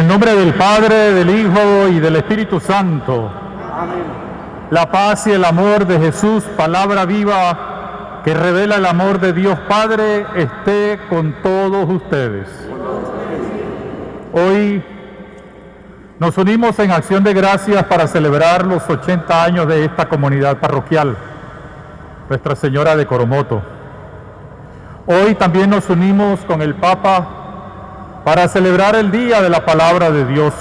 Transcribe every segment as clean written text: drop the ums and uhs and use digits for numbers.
el nombre del Padre, del Hijo y del Espíritu Santo. Amén. La paz y el amor de Jesús, palabra viva que revela el amor de Dios Padre, esté con todos ustedes. Hoy nos unimos en acción de gracias para celebrar los 80 años de esta comunidad parroquial, Nuestra Señora de Coromoto. Hoy también nos unimos con el Papa para celebrar el Día de la Palabra de Dios.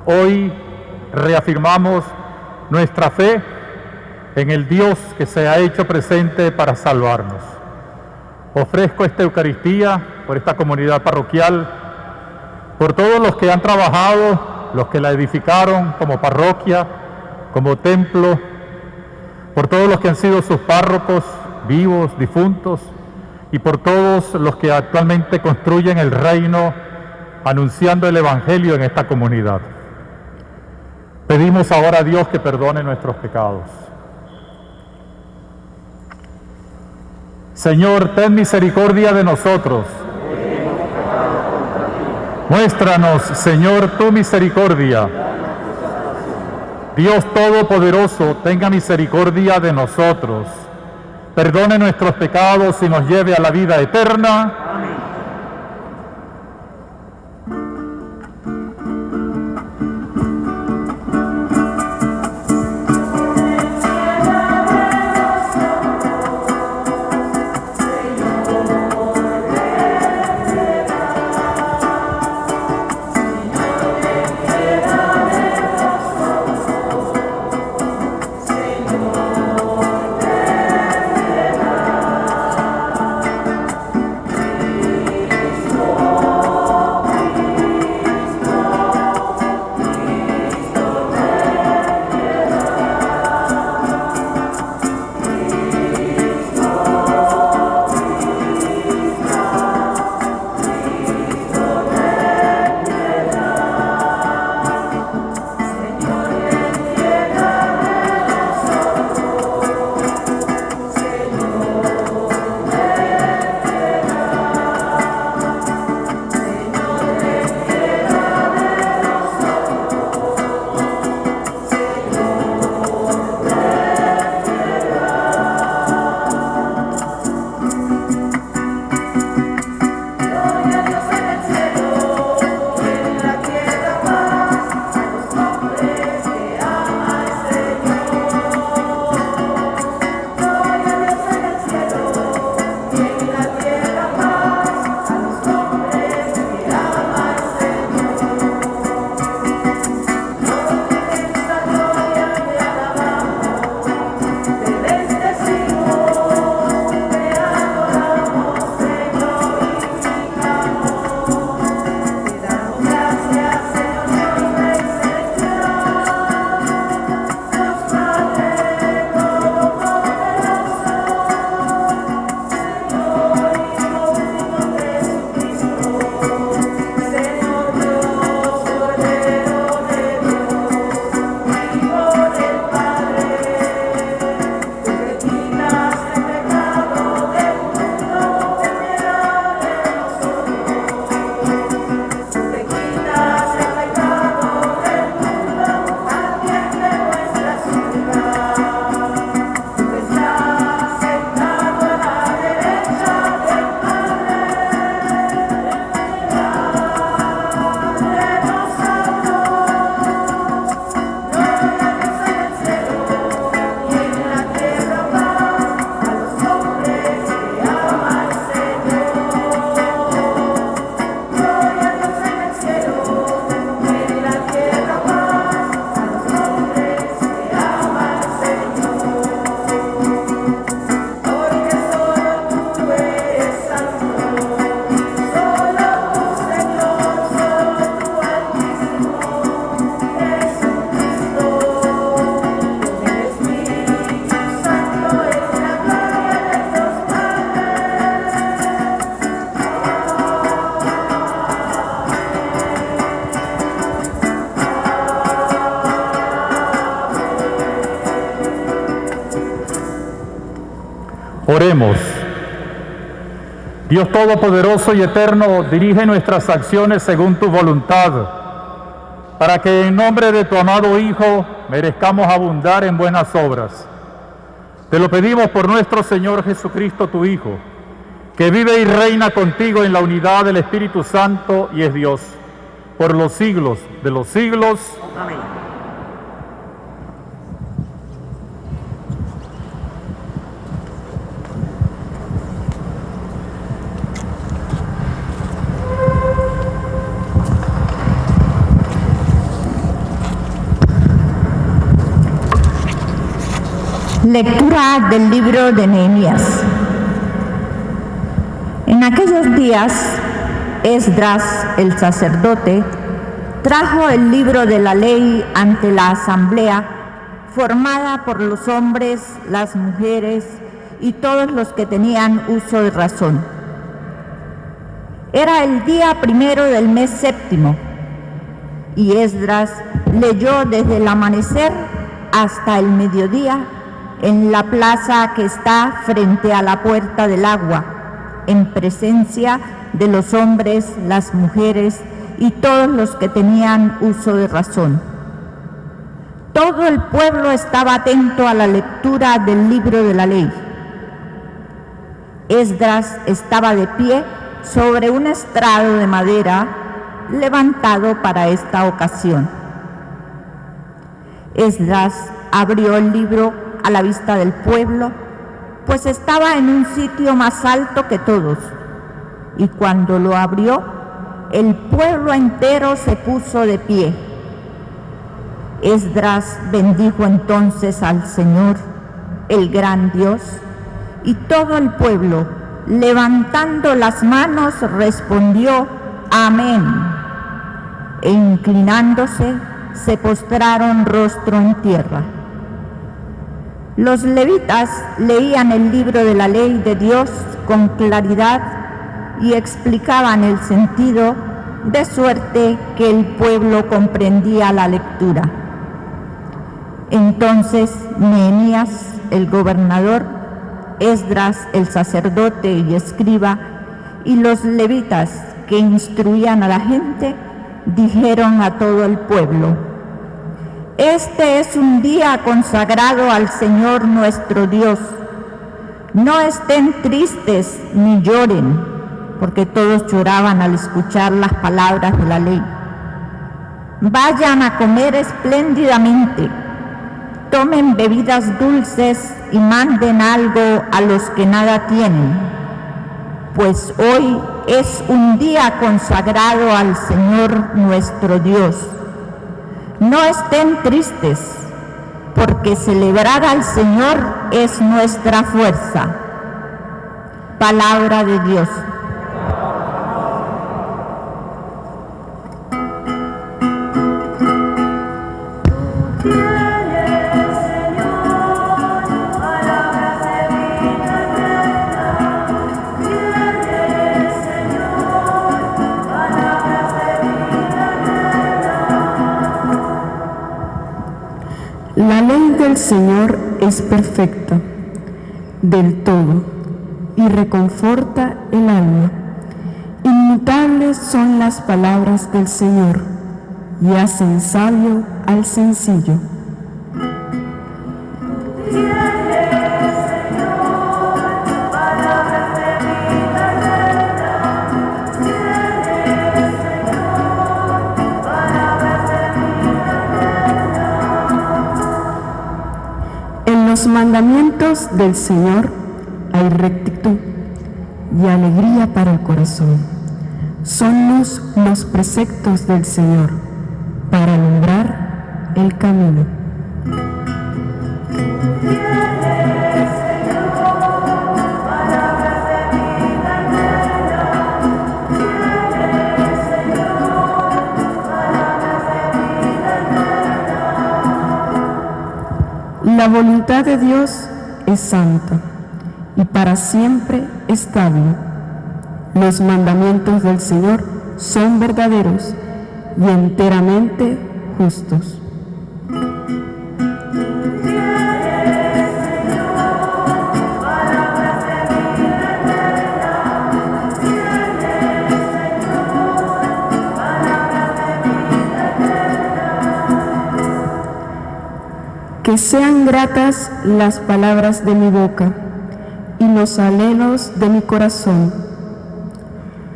Hoy reafirmamos nuestra fe en el Dios que se ha hecho presente para salvarnos. Ofrezco esta Eucaristía por esta comunidad parroquial, por todos los que han trabajado, los que la edificaron como parroquia, como templo, por todos los que han sido sus párrocos, vivos, difuntos, y por todos los que actualmente construyen el reino, anunciando el Evangelio en esta comunidad. Pedimos ahora a Dios que perdone nuestros pecados. Señor, ten misericordia de nosotros. Muéstranos, Señor, tu misericordia. Dios Todopoderoso, tenga misericordia de nosotros. Perdone nuestros pecados y nos lleve a la vida eterna. Amén. Oremos. Dios Todopoderoso y Eterno, dirige nuestras acciones según tu voluntad, para que en nombre de tu amado Hijo merezcamos abundar en buenas obras. Te lo pedimos por nuestro Señor Jesucristo, tu Hijo, que vive y reina contigo en la unidad del Espíritu Santo y es Dios, por los siglos de los siglos. Amén. Lectura del libro de Nehemías. En aquellos días, Esdras, el sacerdote, trajo el libro de la ley ante la asamblea, formada por los hombres, las mujeres y todos los que tenían uso de razón. Era el día primero del mes séptimo, y Esdras leyó desde el amanecer hasta el mediodía en la plaza que está frente a la puerta del agua, en presencia de los hombres, las mujeres y todos los que tenían uso de razón. Todo el pueblo estaba atento a la lectura del libro de la ley. Esdras estaba de pie sobre un estrado de madera levantado para esta ocasión. Esdras abrió el libro a la vista del pueblo, pues estaba en un sitio más alto que todos, y cuando lo abrió, el pueblo entero se puso de pie. Esdras bendijo entonces al Señor, el gran Dios, y todo el pueblo, levantando las manos, respondió: Amén. E inclinándose, se postraron rostro en tierra. Los levitas leían el libro de la ley de Dios con claridad y explicaban el sentido, de suerte que el pueblo comprendía la lectura. Entonces Nehemías, el gobernador, Esdras, el sacerdote y escriba, y los levitas que instruían a la gente, dijeron a todo el pueblo: Este es un día consagrado al Señor nuestro Dios. No estén tristes ni lloren, porque todos lloraban al escuchar las palabras de la ley. Vayan a comer espléndidamente, tomen bebidas dulces y manden algo a los que nada tienen, pues hoy es un día consagrado al Señor nuestro Dios. No estén tristes, porque celebrar al Señor es nuestra fuerza. Palabra de Dios. La ley del Señor es perfecta, del todo, y reconforta el alma. Inmutables son las palabras del Señor, y hacen sabio al sencillo. En los mandamientos del Señor hay rectitud y alegría para el corazón. Son los preceptos del Señor para alumbrar el camino. La voluntad de Dios es santa y para siempre estable. Los mandamientos del Señor son verdaderos y enteramente justos. Que sean gratas las palabras de mi boca y los anhelos de mi corazón.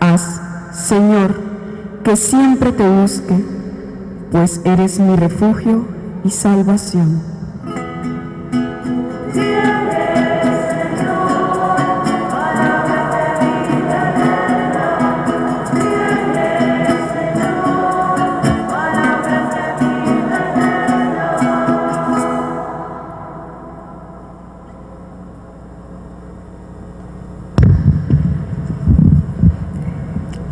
Haz, Señor, que siempre te busque, pues eres mi refugio y salvación.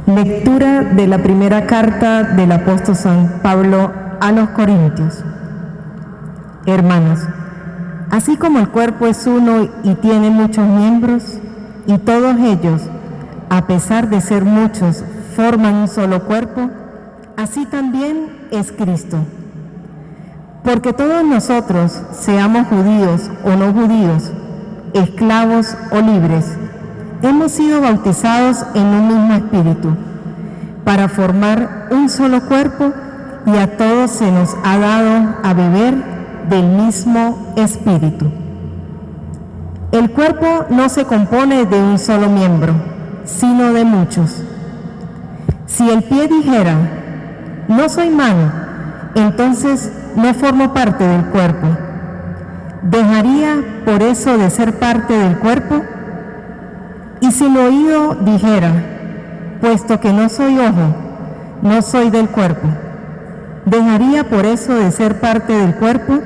Lectura de la primera carta del apóstol San Pablo a los Corintios. Hermanos, así como el cuerpo es uno y tiene muchos miembros, y todos ellos, a pesar de ser muchos, forman un solo cuerpo, así también es Cristo. Porque todos nosotros, seamos judíos o no judíos, esclavos o libres, hemos sido bautizados en un mismo espíritu, para formar un solo cuerpo, y a todos se nos ha dado a beber del mismo espíritu. El cuerpo no se compone de un solo miembro, sino de muchos. Si el pie dijera, no soy mano, entonces no formo parte del cuerpo, ¿dejaría por eso de ser parte del cuerpo? Y si el oído dijera, puesto que no soy ojo, no soy del cuerpo, ¿dejaría por eso de ser parte del cuerpo?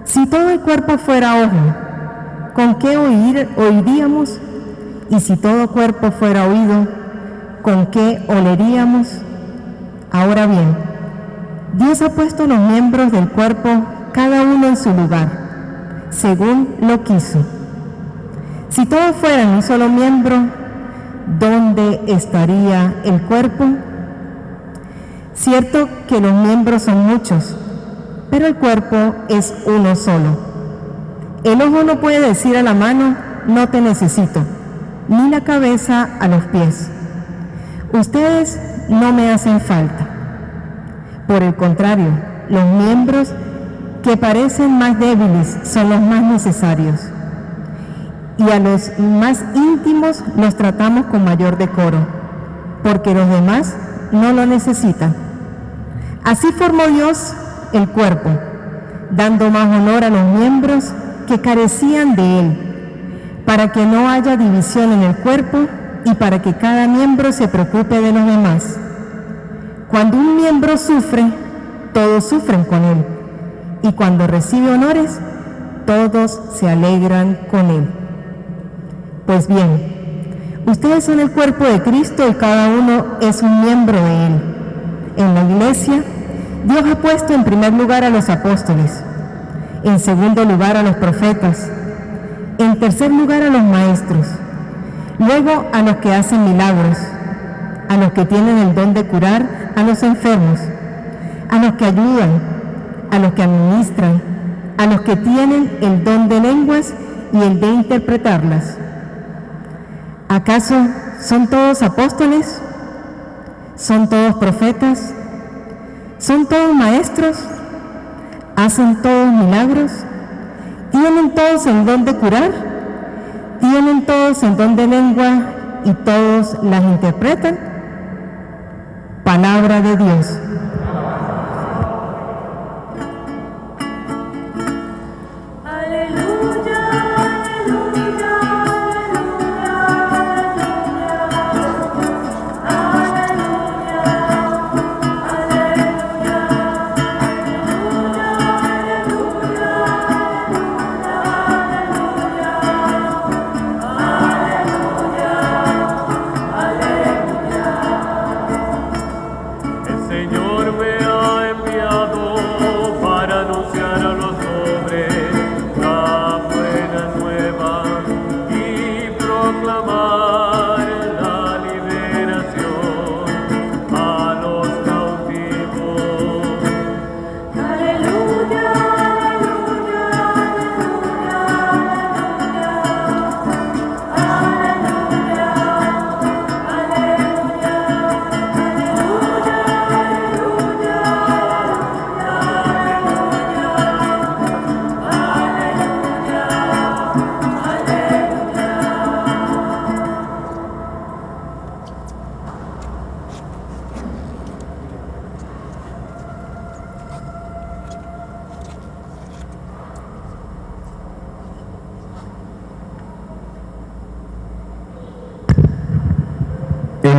Si todo el cuerpo fuera ojo, ¿con qué oiríamos? Y si todo cuerpo fuera oído, ¿con qué oleríamos? Ahora bien, Dios ha puesto los miembros del cuerpo, cada uno en su lugar, según lo quiso. Si todos fueran un solo miembro, ¿dónde estaría el cuerpo? Cierto que los miembros son muchos, pero el cuerpo es uno solo. El ojo no puede decir a la mano, no te necesito, ni la cabeza a los pies, ustedes no me hacen falta. Por el contrario, los miembros que parecen más débiles son los más necesarios, y a los más íntimos los tratamos con mayor decoro, porque los demás no lo necesitan. Así formó Dios el cuerpo, dando más honor a los miembros que carecían de él, para que no haya división en el cuerpo y para que cada miembro se preocupe de los demás. Cuando un miembro sufre, todos sufren con él, y cuando recibe honores, todos se alegran con él. Pues bien, ustedes son el cuerpo de Cristo y cada uno es un miembro de él. En la iglesia, Dios ha puesto en primer lugar a los apóstoles, en segundo lugar a los profetas, en tercer lugar a los maestros, luego a los que hacen milagros, a los que tienen el don de curar a los enfermos, a los que ayudan, a los que administran, a los que tienen el don de lenguas y el de interpretarlas. ¿Acaso son todos apóstoles? ¿Son todos profetas? ¿Son todos maestros? ¿Hacen todos milagros? ¿Tienen todos el don de curar? ¿Tienen todos el don de lengua y todos las interpretan? Palabra de Dios. Señor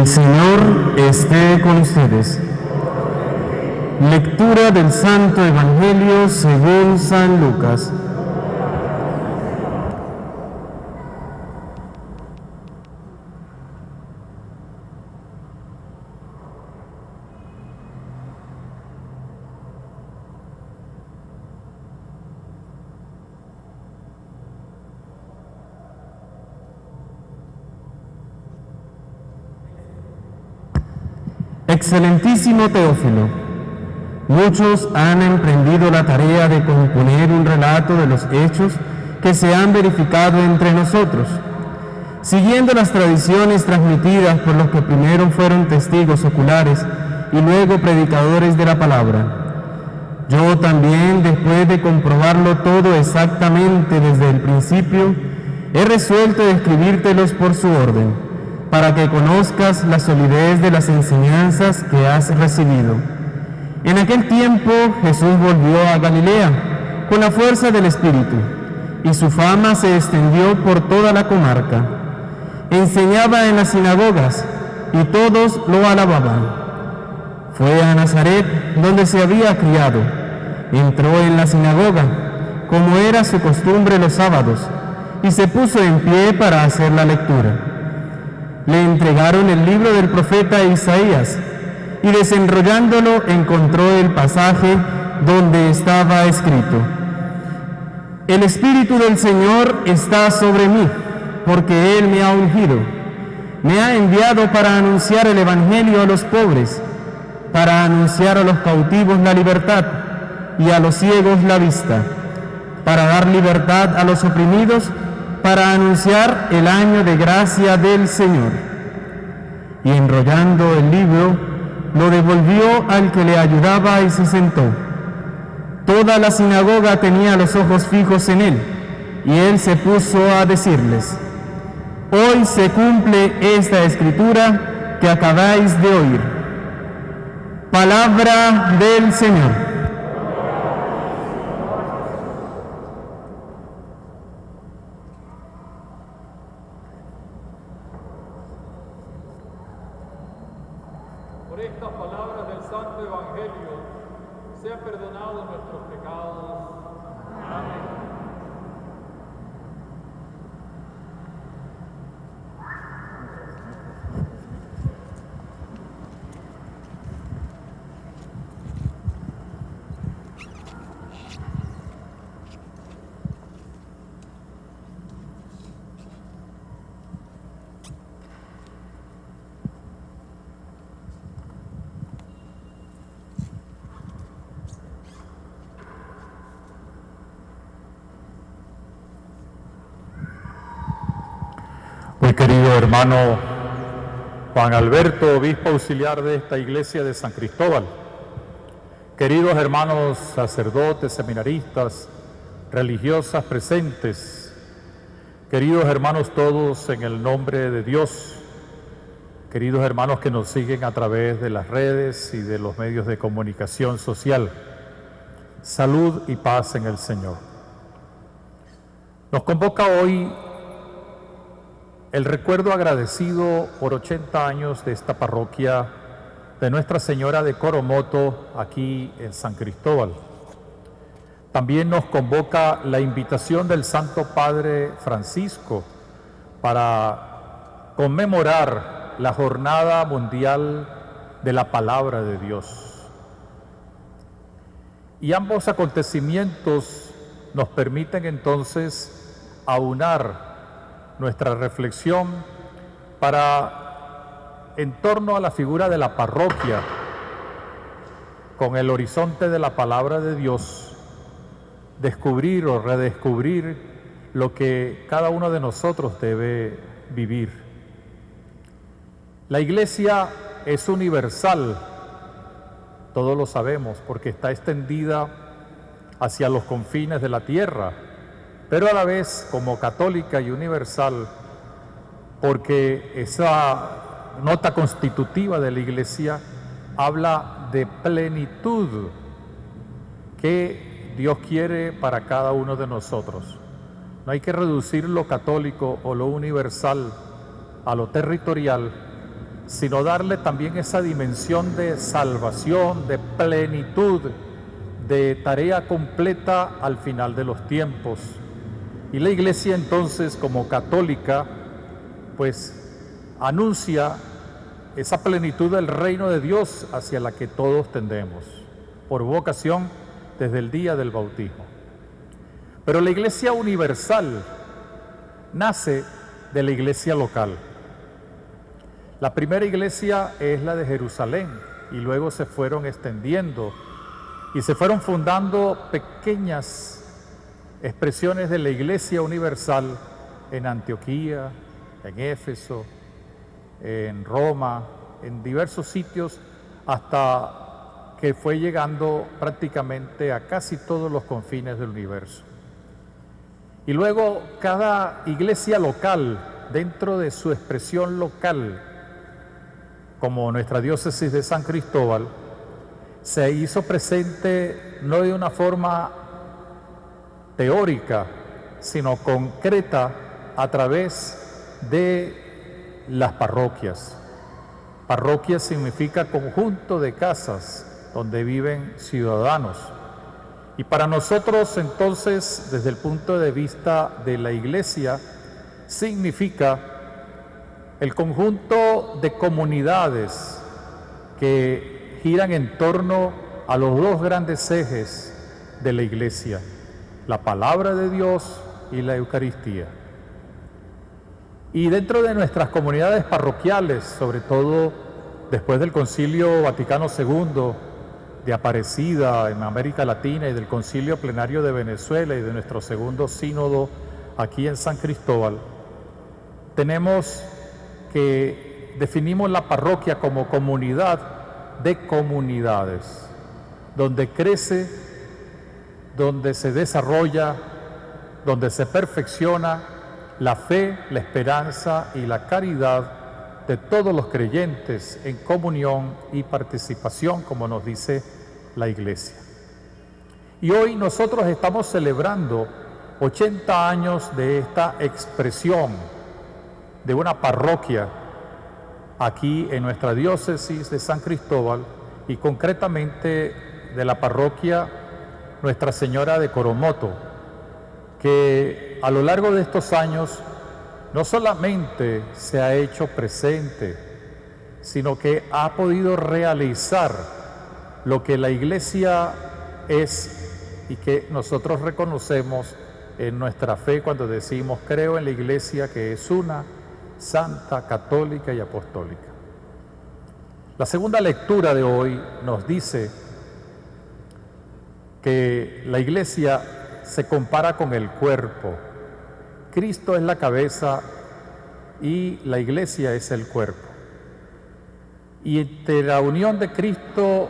El Señor esté con ustedes. Lectura del Santo Evangelio según San Lucas. Excelentísimo Teófilo, muchos han emprendido la tarea de componer un relato de los hechos que se han verificado entre nosotros, siguiendo las tradiciones transmitidas por los que primero fueron testigos oculares y luego predicadores de la palabra. Yo también, después de comprobarlo todo exactamente desde el principio, he resuelto escribírtelos por su orden, para que conozcas la solidez de las enseñanzas que has recibido. En aquel tiempo Jesús volvió a Galilea con la fuerza del Espíritu, y su fama se extendió por toda la comarca. Enseñaba en las sinagogas, y todos lo alababan. Fue a Nazaret, donde se había criado. Entró en la sinagoga, como era su costumbre los sábados, y se puso en pie para hacer la lectura. Le entregaron el libro del profeta Isaías, y desenrollándolo encontró el pasaje donde estaba escrito: El Espíritu del Señor está sobre mí, porque Él me ha ungido. Me ha enviado para anunciar el Evangelio a los pobres, para anunciar a los cautivos la libertad y a los ciegos la vista, para dar libertad a los oprimidos, para anunciar el año de gracia del Señor. Y enrollando el libro, lo devolvió al que le ayudaba y se sentó. Toda la sinagoga tenía los ojos fijos en él, y él se puso a decirles: Hoy se cumple esta escritura que acabáis de oír. Palabra del Señor. Por estas palabras del Santo Evangelio, sean perdonados nuestros pecados. Amén. Muy querido hermano Juan Alberto, obispo auxiliar de esta iglesia de San Cristóbal, queridos hermanos sacerdotes, seminaristas, religiosas presentes, queridos hermanos todos en el nombre de Dios, queridos hermanos que nos siguen a través de las redes y de los medios de comunicación social, salud y paz en el Señor. Nos convoca hoy el recuerdo agradecido por 80 años de esta parroquia de Nuestra Señora de Coromoto, aquí en San Cristóbal. También nos convoca la invitación del Santo Padre Francisco para conmemorar la Jornada Mundial de la Palabra de Dios. Y ambos acontecimientos nos permiten entonces aunar nuestra reflexión en torno a la figura de la parroquia, con el horizonte de la palabra de Dios, descubrir o redescubrir lo que cada uno de nosotros debe vivir. La Iglesia es universal, todos lo sabemos, porque está extendida hacia los confines de la tierra, pero a la vez como católica y universal, porque esa nota constitutiva de la Iglesia habla de plenitud que Dios quiere para cada uno de nosotros. No hay que reducir lo católico o lo universal a lo territorial, sino darle también esa dimensión de salvación, de plenitud, de tarea completa al final de los tiempos. Y la Iglesia entonces, como católica, pues anuncia esa plenitud del reino de Dios hacia la que todos tendemos, por vocación desde el día del bautismo. Pero la Iglesia universal nace de la Iglesia local. La primera iglesia es la de Jerusalén y luego se fueron extendiendo y se fueron fundando pequeñas expresiones de la Iglesia universal en Antioquía, en Éfeso, en Roma, en diversos sitios, hasta que fue llegando prácticamente a casi todos los confines del universo. Y luego cada iglesia local, dentro de su expresión local, como nuestra diócesis de San Cristóbal, se hizo presente no de una forma teórica, sino concreta a través de las parroquias. Parroquia significa conjunto de casas donde viven ciudadanos. Y para nosotros entonces, desde el punto de vista de la Iglesia, significa el conjunto de comunidades que giran en torno a los dos grandes ejes de la Iglesia, la palabra de Dios y la Eucaristía. Y dentro de nuestras comunidades parroquiales, sobre todo después del Concilio Vaticano II, de Aparecida en América Latina y del Concilio Plenario de Venezuela y de nuestro segundo sínodo aquí en San Cristóbal, tenemos que definimos la parroquia como comunidad de comunidades, donde crece, donde se desarrolla, donde se perfecciona la fe, la esperanza y la caridad de todos los creyentes en comunión y participación, como nos dice la Iglesia. Y hoy nosotros estamos celebrando 80 años de esta expresión de una parroquia aquí en nuestra diócesis de San Cristóbal y concretamente de la parroquia Nuestra Señora de Coromoto, que a lo largo de estos años no solamente se ha hecho presente, sino que ha podido realizar lo que la Iglesia es y que nosotros reconocemos en nuestra fe cuando decimos creo en la Iglesia que es una, santa, católica y apostólica. La segunda lectura de hoy nos dice que la Iglesia se compara con el cuerpo. Cristo es la cabeza y la Iglesia es el cuerpo. Y entre la unión de Cristo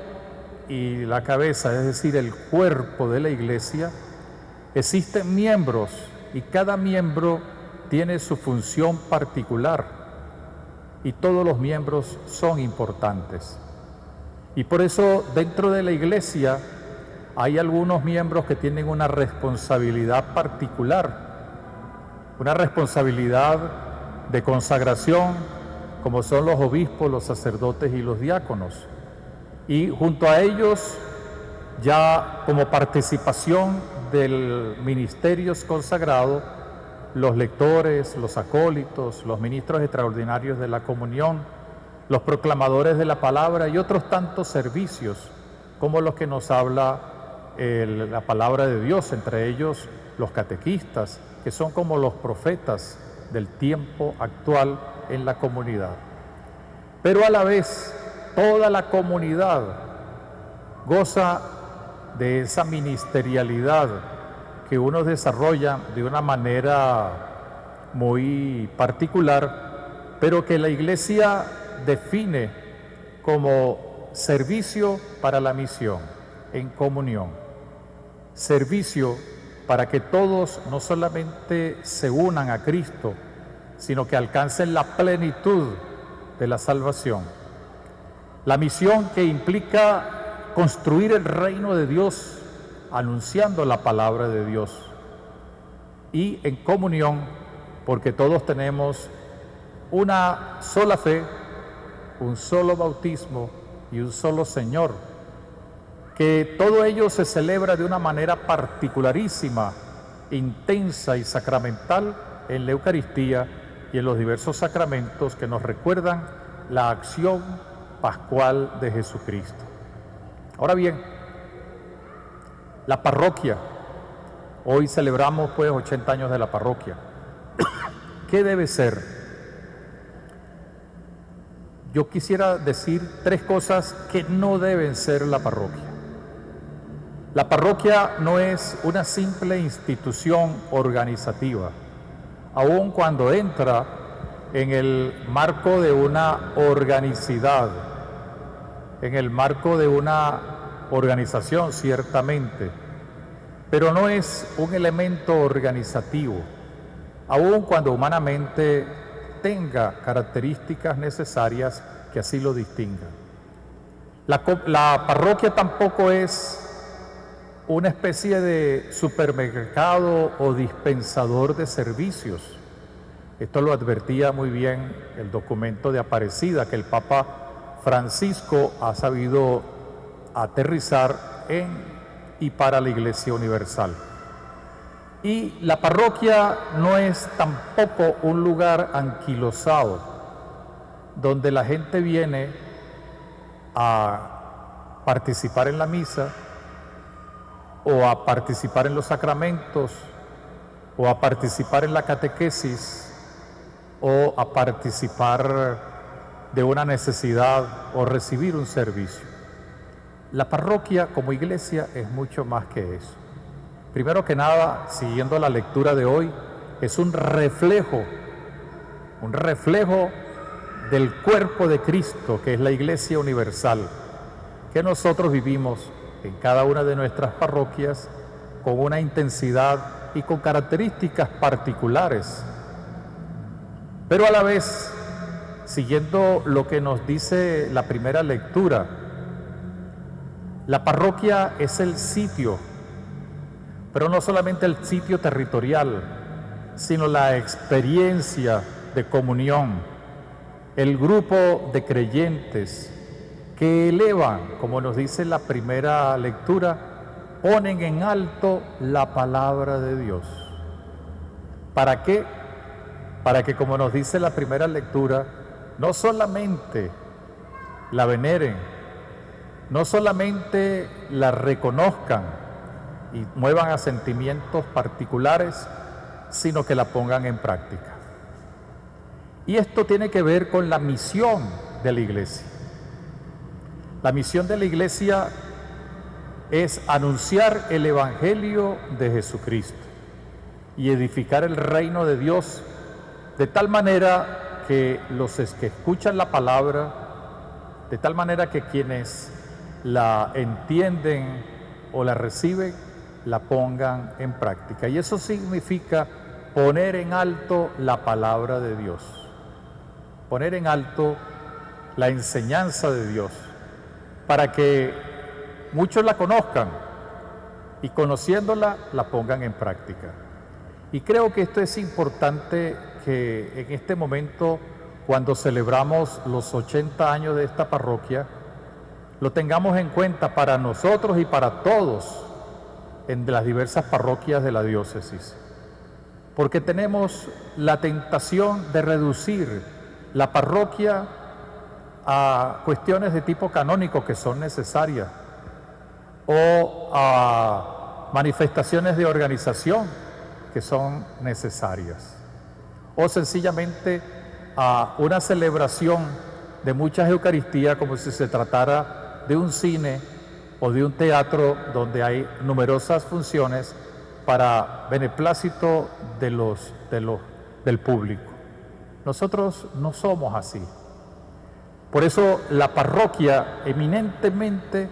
y la cabeza, es decir, el cuerpo de la Iglesia, existen miembros y cada miembro tiene su función particular y todos los miembros son importantes. Y por eso dentro de la Iglesia hay algunos miembros que tienen una responsabilidad particular, una responsabilidad de consagración, como son los obispos, los sacerdotes y los diáconos. Y junto a ellos, ya como participación del ministerio consagrado, los lectores, los acólitos, los ministros extraordinarios de la comunión, los proclamadores de la palabra y otros tantos servicios, como los que nos habla la palabra de Dios, entre ellos los catequistas, que son como los profetas del tiempo actual en la comunidad. Pero a la vez, toda la comunidad goza de esa ministerialidad que uno desarrolla de una manera muy particular, pero que la Iglesia define como servicio para la misión, en comunión. Servicio para que todos no solamente se unan a Cristo, sino que alcancen la plenitud de la salvación. La misión que implica construir el reino de Dios, anunciando la palabra de Dios. Y en comunión, porque todos tenemos una sola fe, un solo bautismo y un solo Señor, que todo ello se celebra de una manera particularísima, intensa y sacramental en la Eucaristía y en los diversos sacramentos que nos recuerdan la acción pascual de Jesucristo. Ahora bien, la parroquia, hoy celebramos pues 80 años de la parroquia. ¿Qué debe ser? Yo quisiera decir 3 cosas que no deben ser la parroquia. La parroquia no es una simple institución organizativa, aun cuando entra en el marco de una organicidad, en el marco de una organización ciertamente, pero no es un elemento organizativo, aun cuando humanamente tenga características necesarias que así lo distingan. La parroquia tampoco es una especie de supermercado o dispensador de servicios. Esto lo advertía muy bien el documento de Aparecida, que el Papa Francisco ha sabido aterrizar en y para la Iglesia Universal. Y la parroquia no es tampoco un lugar anquilosado, donde la gente viene a participar en la misa, o a participar en los sacramentos, o a participar en la catequesis, o a participar de una necesidad o recibir un servicio. La parroquia como iglesia es mucho más que eso. Primero que nada, siguiendo la lectura de hoy, es un reflejo del cuerpo de Cristo, que es la Iglesia Universal, que nosotros vivimos en cada una de nuestras parroquias con una intensidad y con características particulares. Pero a la vez, siguiendo lo que nos dice la primera lectura, la parroquia es el sitio, pero no solamente el sitio territorial, sino la experiencia de comunión, el grupo de creyentes que elevan, como nos dice la primera lectura, ponen en alto la palabra de Dios. ¿Para qué? Para que, como nos dice la primera lectura, no solamente la veneren, no solamente la reconozcan y muevan a sentimientos particulares, sino que la pongan en práctica. Y esto tiene que ver con la misión de la iglesia. La misión de la iglesia es anunciar el Evangelio de Jesucristo y edificar el reino de Dios de tal manera que los que escuchan la palabra, de tal manera que quienes la entienden o la reciben, la pongan en práctica. Y eso significa poner en alto la palabra de Dios, poner en alto la enseñanza de Dios, para que muchos la conozcan y conociéndola la pongan en práctica. Y creo que esto es importante, que en este momento, cuando celebramos los 80 años de esta parroquia, lo tengamos en cuenta para nosotros y para todos en las diversas parroquias de la diócesis, porque tenemos la tentación de reducir la parroquia a cuestiones de tipo canónico que son necesarias, o a manifestaciones de organización que son necesarias, o sencillamente a una celebración de muchas Eucaristías como si se tratara de un cine o de un teatro donde hay numerosas funciones para beneplácito del público. Nosotros no somos así. Por eso la parroquia eminentemente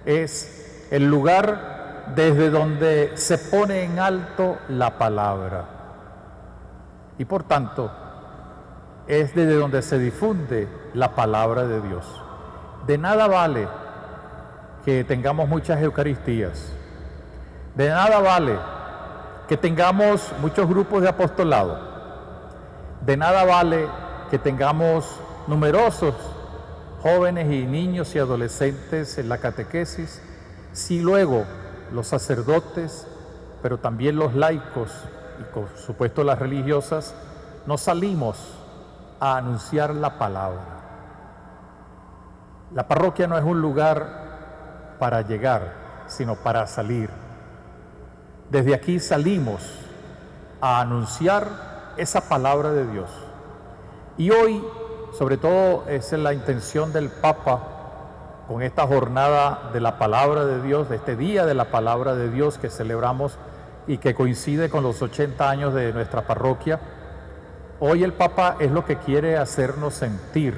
es el lugar desde donde se pone en alto la palabra. Y por tanto, es desde donde se difunde la palabra de Dios. De nada vale que tengamos muchas Eucaristías. De nada vale que tengamos muchos grupos de apostolado. De nada vale que tengamos numerosos jóvenes y niños y adolescentes en la catequesis, si luego los sacerdotes, pero también los laicos y por supuesto las religiosas, nos salimos a anunciar la palabra? La parroquia no es un lugar para llegar, sino para salir. Desde aquí salimos a anunciar esa palabra de Dios. Y hoy, sobre todo, esa es la intención del Papa con esta jornada de la palabra de Dios, de este día de la palabra de Dios que celebramos y que coincide con los 80 años de nuestra parroquia. Hoy el Papa es lo que quiere hacernos sentir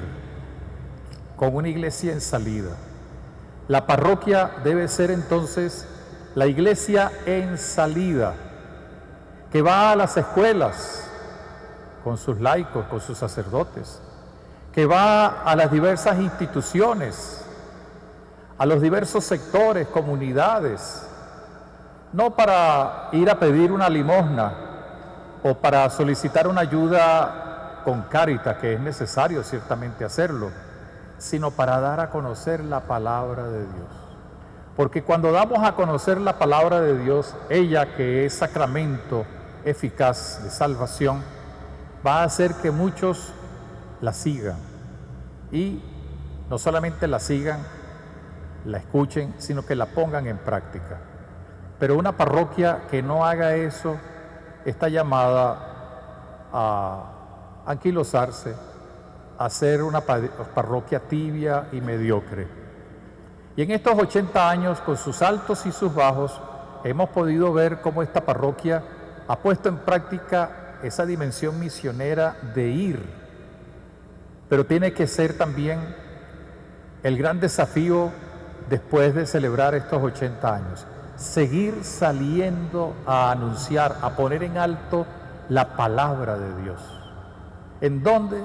con una iglesia en salida. La parroquia debe ser entonces la iglesia en salida, que va a las escuelas con sus laicos, con sus sacerdotes, que va a las diversas instituciones, a los diversos sectores, comunidades, no para ir a pedir una limosna o para solicitar una ayuda con Cáritas, que es necesario ciertamente hacerlo, sino para dar a conocer la palabra de Dios. Porque cuando damos a conocer la palabra de Dios, ella que es sacramento eficaz de salvación, va a hacer que muchos la sigan. Y no solamente la sigan, la escuchen, sino que la pongan en práctica. Pero una parroquia que no haga eso está llamada a anquilosarse, a ser una parroquia tibia y mediocre. Y en estos 80 años, con sus altos y sus bajos, hemos podido ver cómo esta parroquia ha puesto en práctica esa dimensión misionera de ir. Pero tiene que ser también el gran desafío después de celebrar estos 80 años. Seguir saliendo a anunciar, a poner en alto la palabra de Dios. ¿En dónde?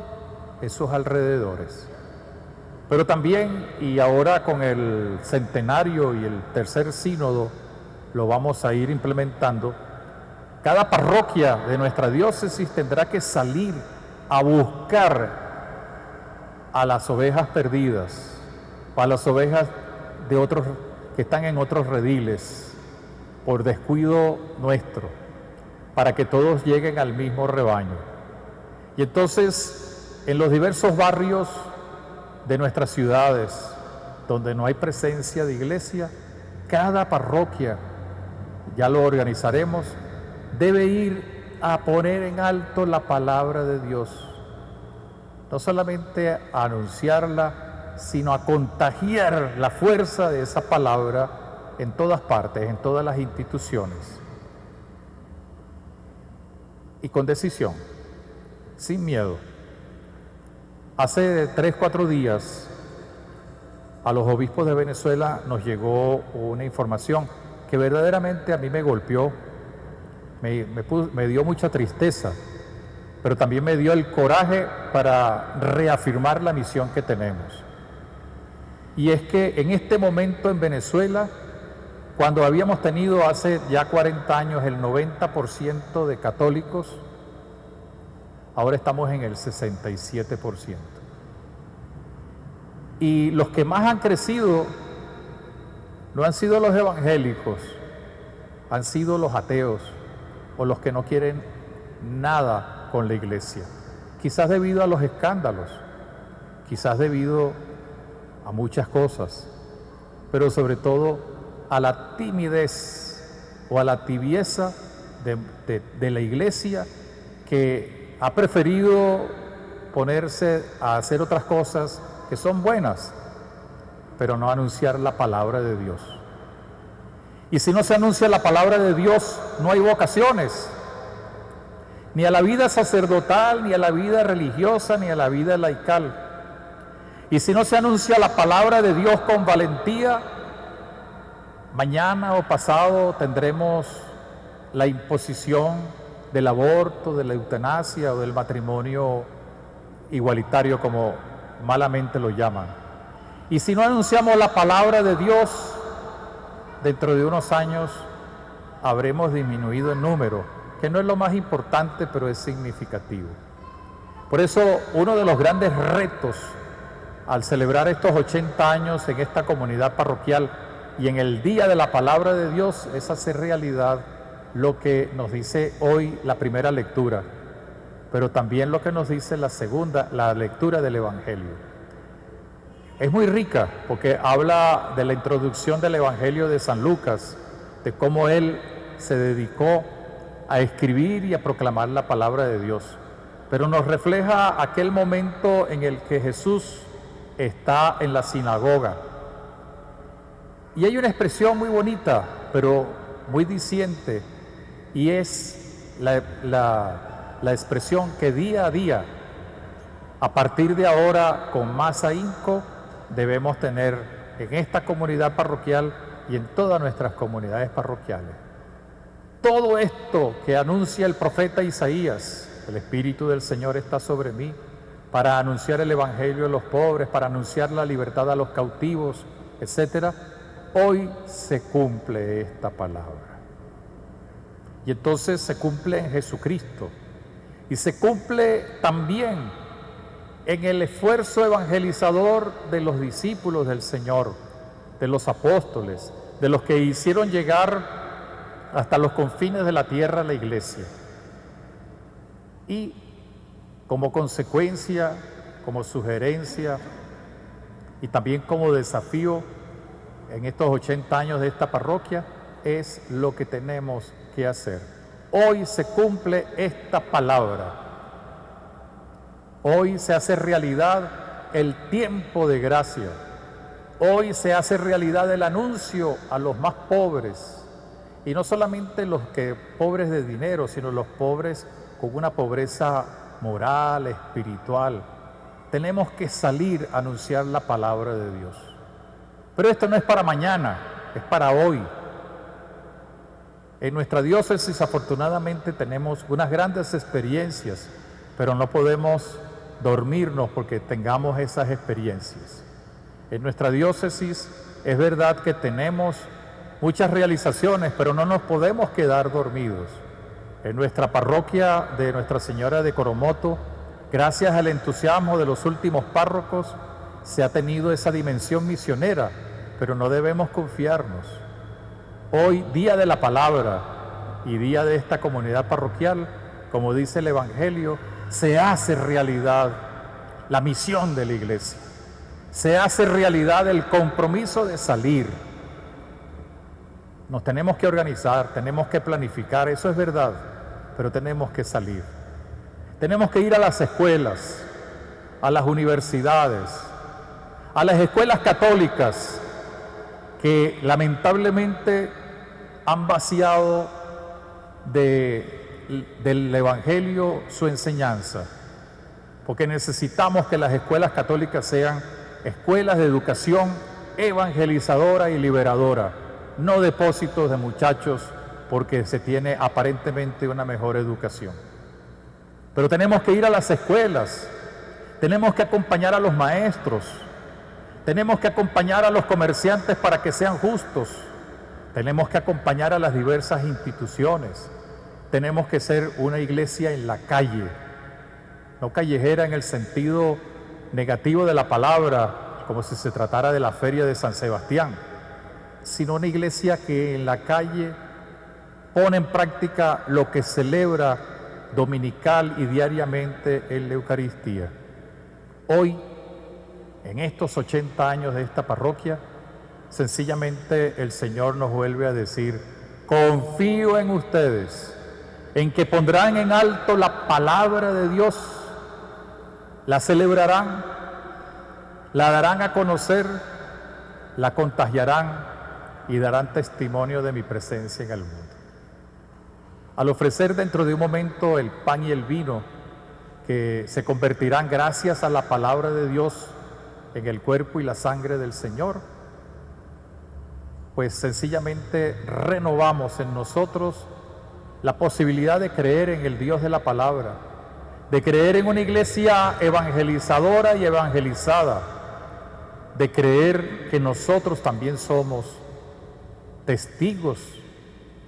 En sus alrededores. Pero también, y ahora con el centenario y el tercer sínodo, lo vamos a ir implementando, cada parroquia de nuestra diócesis tendrá que salir a buscar a las ovejas perdidas, o a las ovejas de otros que están en otros rediles, por descuido nuestro, para que todos lleguen al mismo rebaño. Y entonces, en los diversos barrios de nuestras ciudades, donde no hay presencia de iglesia, cada parroquia, ya lo organizaremos, debe ir a poner en alto la palabra de Dios. No solamente a anunciarla, sino a contagiar la fuerza de esa palabra en todas partes, en todas las instituciones. Y con decisión, sin miedo. Hace 3-4 días a los obispos de Venezuela nos llegó una información que verdaderamente a mí me golpeó, me dio mucha tristeza, pero también me dio el coraje para reafirmar la misión que tenemos. Y es que en este momento en Venezuela, cuando habíamos tenido hace ya 40 años el 90% de católicos, ahora estamos en el 67%. Y los que más han crecido no han sido los evangélicos, han sido los ateos o los que no quieren nada con la iglesia. Quizás debido a los escándalos, quizás debido a muchas cosas, pero sobre todo a la timidez o a la tibieza de la iglesia, que ha preferido ponerse a hacer otras cosas que son buenas, pero no anunciar la palabra de Dios. Y si no se anuncia la palabra de Dios, no hay vocaciones, ni a la vida sacerdotal, ni a la vida religiosa, ni a la vida laical. Y si no se anuncia la palabra de Dios con valentía, mañana o pasado tendremos la imposición del aborto, de la eutanasia o del matrimonio igualitario, como malamente lo llaman. Y si no anunciamos la palabra de Dios, dentro de unos años habremos disminuido en número, que no es lo más importante, pero es significativo. Por eso, uno de los grandes retos al celebrar estos 80 años en esta comunidad parroquial y en el Día de la Palabra de Dios, es hacer realidad lo que nos dice hoy la primera lectura, pero también lo que nos dice la lectura del Evangelio. Es muy rica porque habla de la introducción del Evangelio de San Lucas, de cómo él se dedicó a escribir y a proclamar la palabra de Dios. Pero nos refleja aquel momento en el que Jesús está en la sinagoga. Y hay una expresión muy bonita, pero muy diciente, y es la expresión que día a día, a partir de ahora, con más ahínco, debemos tener en esta comunidad parroquial y en todas nuestras comunidades parroquiales. Todo esto que anuncia el profeta Isaías, el Espíritu del Señor está sobre mí, para anunciar el Evangelio a los pobres, para anunciar la libertad a los cautivos, etc. Hoy se cumple esta palabra. Y entonces se cumple en Jesucristo. Y se cumple también en el esfuerzo evangelizador de los discípulos del Señor, de los apóstoles, de los que hicieron llegar hasta los confines de la tierra la iglesia. Y como consecuencia, como sugerencia y también como desafío en estos 80 años de esta parroquia, es lo que tenemos que hacer. Hoy se cumple esta palabra. Hoy se hace realidad el tiempo de gracia. Hoy se hace realidad el anuncio a los más pobres. Y no solamente los que pobres de dinero, sino los pobres con una pobreza moral, espiritual. Tenemos que salir a anunciar la palabra de Dios. Pero esto no es para mañana, es para hoy. En nuestra diócesis, afortunadamente, tenemos unas grandes experiencias, pero no podemos dormirnos porque tengamos esas experiencias. En nuestra diócesis es verdad que tenemos muchas realizaciones, pero no nos podemos quedar dormidos. En nuestra parroquia de Nuestra Señora de Coromoto, gracias al entusiasmo de los últimos párrocos, se ha tenido esa dimensión misionera, pero no debemos confiarnos. Hoy, día de la palabra y día de esta comunidad parroquial, como dice el Evangelio, se hace realidad la misión de la iglesia. Se hace realidad el compromiso de salir. Nos tenemos que organizar, tenemos que planificar, eso es verdad, pero tenemos que salir. Tenemos que ir a las escuelas, a las universidades, a las escuelas católicas que lamentablemente han vaciado del Evangelio su enseñanza, porque necesitamos que las escuelas católicas sean escuelas de educación evangelizadora y liberadora, no depósitos de muchachos porque se tiene aparentemente una mejor educación. Pero tenemos que ir a las escuelas, tenemos que acompañar a los maestros, tenemos que acompañar a los comerciantes para que sean justos, tenemos que acompañar a las diversas instituciones. Tenemos que ser una iglesia en la calle, no callejera en el sentido negativo de la palabra, como si se tratara de la feria de San Sebastián, sino una iglesia que en la calle pone en práctica lo que celebra dominical y diariamente en la Eucaristía. Hoy, en estos 80 años de esta parroquia, sencillamente el Señor nos vuelve a decir: confío en ustedes, en que pondrán en alto la palabra de Dios, la celebrarán, la darán a conocer, la contagiarán y darán testimonio de mi presencia en el mundo. Al ofrecer dentro de un momento el pan y el vino, que se convertirán gracias a la palabra de Dios en el cuerpo y la sangre del Señor, pues sencillamente renovamos en nosotros la posibilidad de creer en el Dios de la palabra, de creer en una iglesia evangelizadora y evangelizada, de creer que nosotros también somos testigos,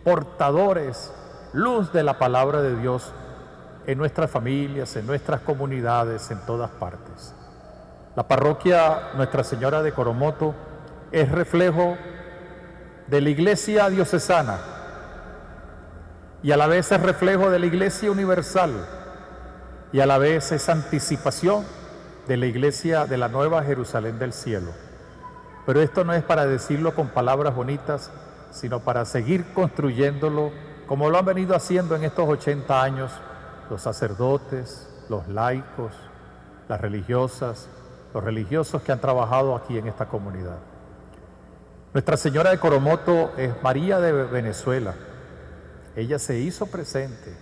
portadores, luz de la palabra de Dios en nuestras familias, en nuestras comunidades, en todas partes. La parroquia Nuestra Señora de Coromoto es reflejo de la Iglesia diocesana y a la vez es reflejo de la Iglesia universal y a la vez es anticipación de la Iglesia de la Nueva Jerusalén del cielo. Pero esto no es para decirlo con palabras bonitas, sino para seguir construyéndolo como lo han venido haciendo en estos 80 años los sacerdotes, los laicos, las religiosas, los religiosos que han trabajado aquí en esta comunidad. Nuestra Señora de Coromoto es María de Venezuela. Ella se hizo presente,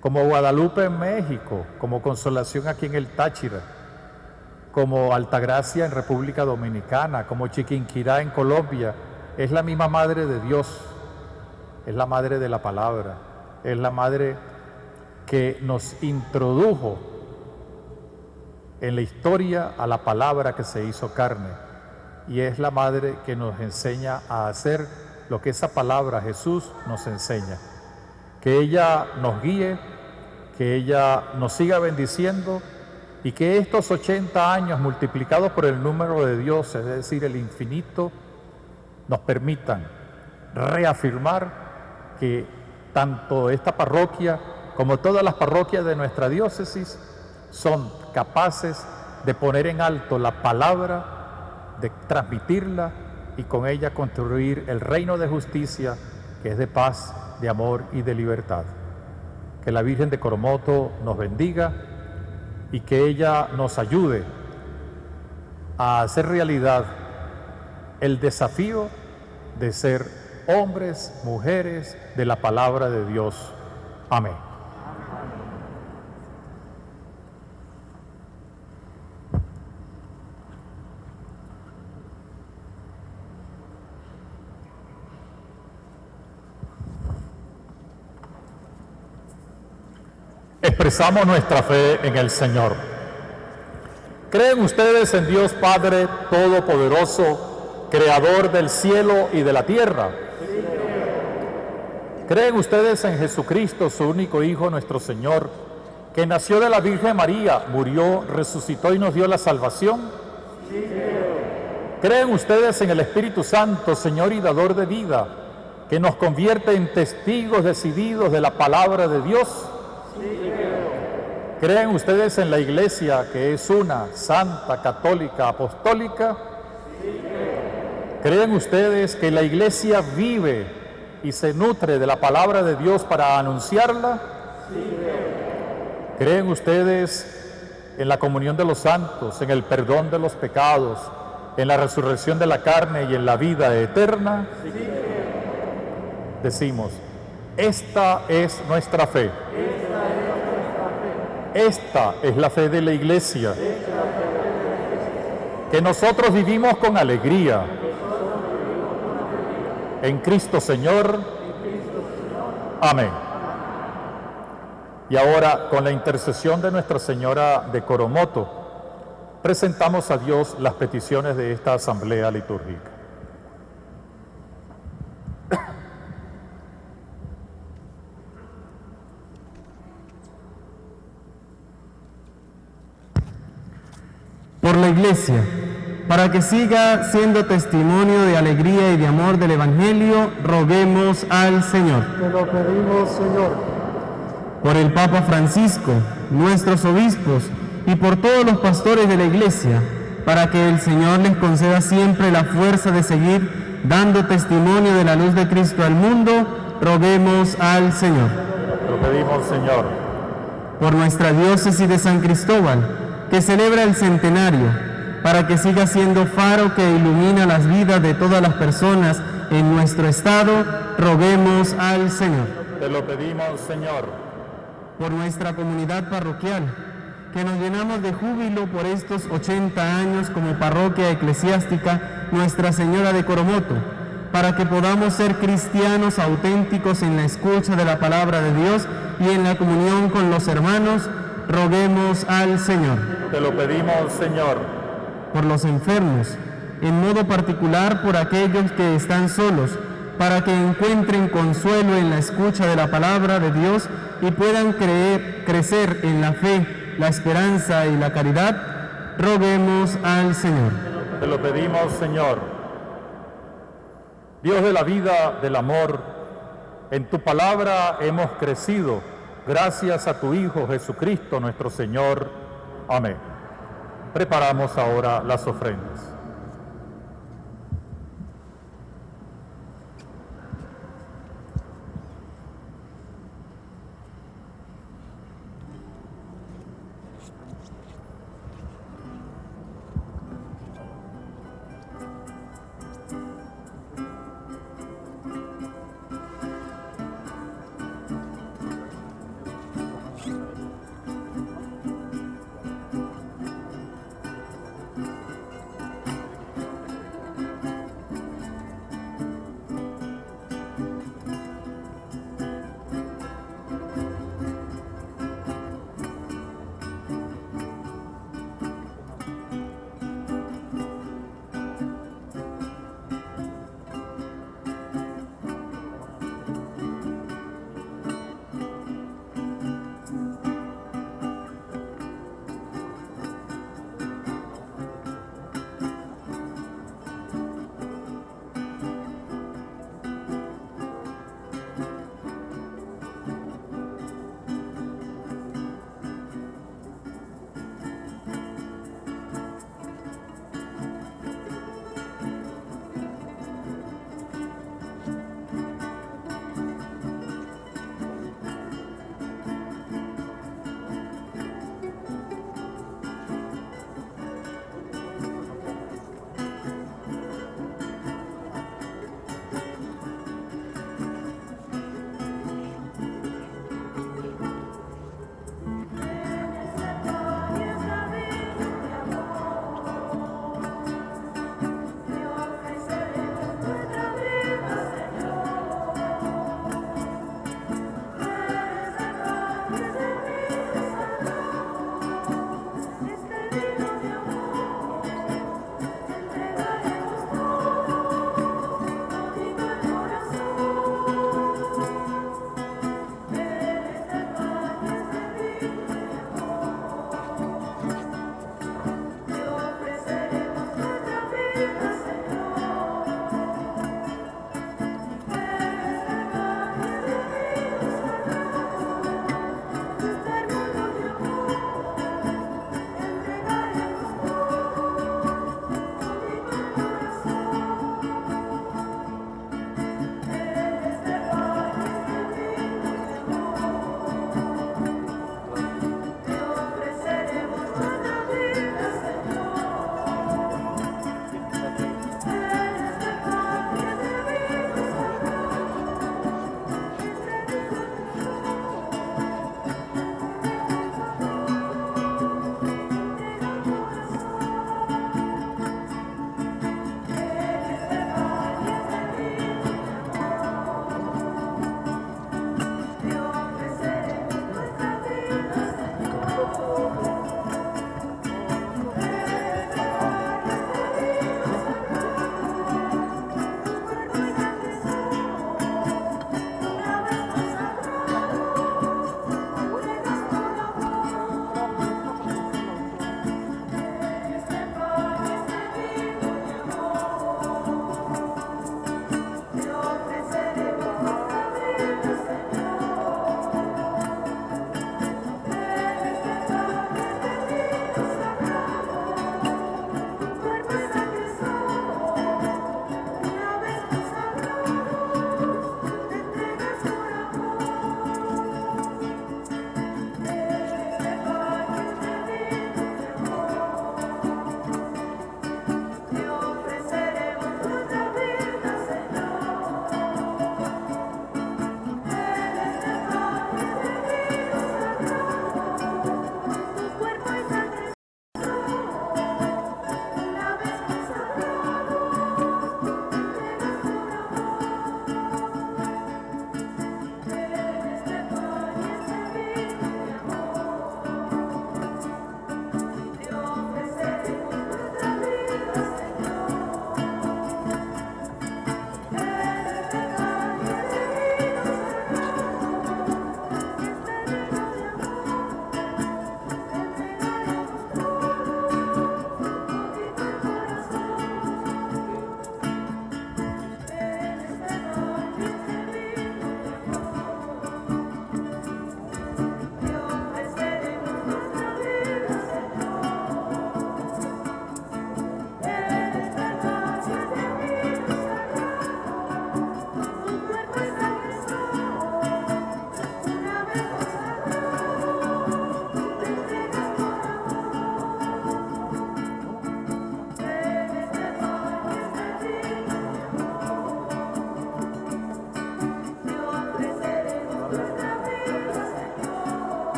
como Guadalupe en México, como Consolación aquí en el Táchira, como Altagracia en República Dominicana, como Chiquinquirá en Colombia. Es la misma Madre de Dios, es la Madre de la Palabra, es la Madre que nos introdujo en la historia a la palabra que se hizo carne, y es la Madre que nos enseña a hacer lo que esa palabra Jesús nos enseña. Que ella nos guíe, que ella nos siga bendiciendo y que estos 80 años multiplicados por el número de Dios, es decir, el infinito, nos permitan reafirmar que tanto esta parroquia como todas las parroquias de nuestra diócesis son capaces de poner en alto la palabra, de transmitirla y con ella construir el reino de justicia que es de paz, de amor y de libertad. Que la Virgen de Coromoto nos bendiga y que ella nos ayude a hacer realidad el desafío de ser hombres, mujeres de la palabra de Dios. Amén. Expresamos nuestra fe en el Señor. ¿Creen ustedes en Dios Padre Todopoderoso, Creador del cielo y de la tierra? ¿Creen ustedes en Jesucristo, su único Hijo, nuestro Señor, que nació de la Virgen María, murió, resucitó y nos dio la salvación? ¿Creen ustedes en el Espíritu Santo, Señor y dador de vida, que nos convierte en testigos decididos de la palabra de Dios? ¿Creen ustedes en la Iglesia, que es una, santa, católica, apostólica? ¿Creen ustedes que la Iglesia vive y se nutre de la palabra de Dios para anunciarla? ¿Creen ustedes en la comunión de los santos, en el perdón de los pecados, en la resurrección de la carne y en la vida eterna? Decimos, esta es nuestra fe. Esta es la fe de la Iglesia, que nosotros vivimos con alegría en Cristo Señor. Amén. Y ahora, con la intercesión de Nuestra Señora de Coromoto, presentamos a Dios las peticiones de esta asamblea litúrgica. Por la Iglesia, para que siga siendo testimonio de alegría y de amor del Evangelio, roguemos al Señor. Te lo pedimos, Señor. Por el Papa Francisco, nuestros obispos y por todos los pastores de la Iglesia, para que el Señor les conceda siempre la fuerza de seguir dando testimonio de la luz de Cristo al mundo, roguemos al Señor. Te lo pedimos, Señor. Por nuestra diócesis de San Cristóbal, que celebra el centenario, para que siga siendo faro que ilumina las vidas de todas las personas en nuestro estado, roguemos al Señor. Te lo pedimos, Señor. Por nuestra comunidad parroquial, que nos llenamos de júbilo por estos 80 años como parroquia eclesiástica Nuestra Señora de Coromoto, para que podamos ser cristianos auténticos en la escucha de la palabra de Dios y en la comunión con los hermanos, roguemos al Señor. Te lo pedimos, Señor. Por los enfermos, en modo particular por aquellos que están solos, para que encuentren consuelo en la escucha de la palabra de Dios y puedan crecer en la fe, la esperanza y la caridad, Roguemos al Señor. Te lo pedimos, Señor. Dios de la vida, del amor, en tu palabra hemos crecido, gracias a tu Hijo Jesucristo nuestro Señor. Amén. Preparamos ahora las ofrendas.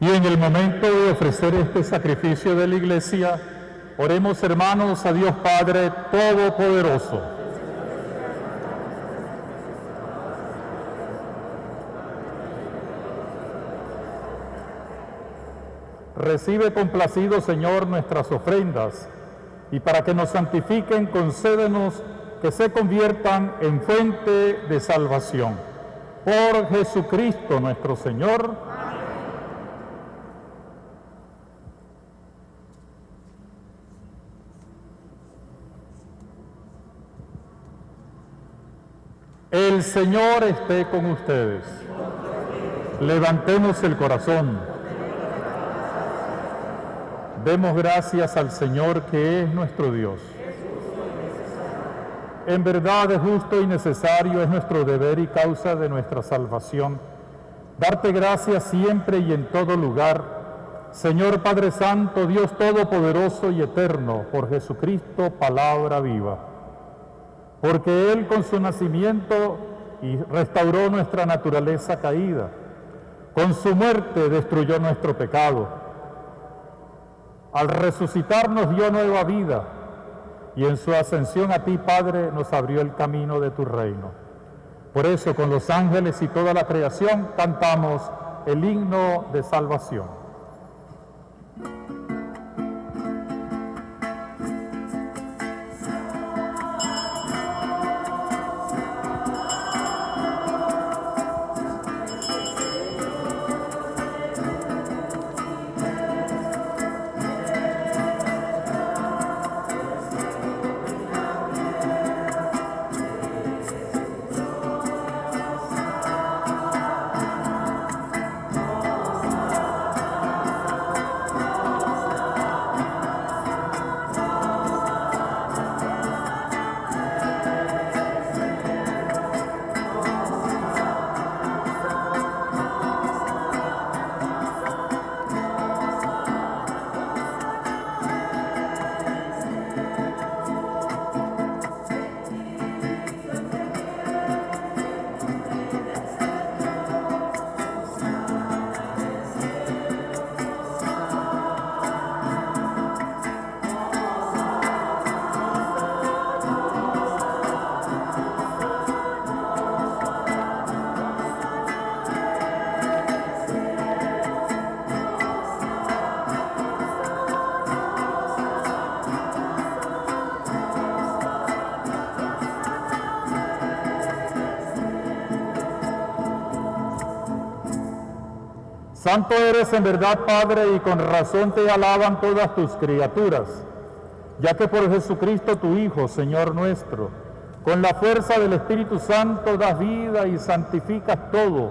Y en el momento de ofrecer este sacrificio de la Iglesia, oremos, hermanos, a Dios Padre Todopoderoso. Recibe complacido, Señor, nuestras ofrendas, y para que nos santifiquen, concédenos que se conviertan en fuente de salvación. Por Jesucristo nuestro Señor. El Señor esté con ustedes. Levantemos el corazón. Demos gracias al Señor, que es nuestro Dios. En verdad es justo y necesario, es nuestro deber y causa de nuestra salvación, darte gracias siempre y en todo lugar, Señor Padre Santo, Dios Todopoderoso y Eterno, por Jesucristo, palabra viva. Porque Él con su nacimiento restauró nuestra naturaleza caída, con su muerte destruyó nuestro pecado, al resucitar nos dio nueva vida, y en su ascensión a ti, Padre, nos abrió el camino de tu reino. Por eso, con los ángeles y toda la creación, cantamos el himno de salvación. Santo eres en verdad, Padre, y con razón te alaban todas tus criaturas, ya que por Jesucristo tu Hijo, Señor nuestro, con la fuerza del Espíritu Santo das vida y santificas todo,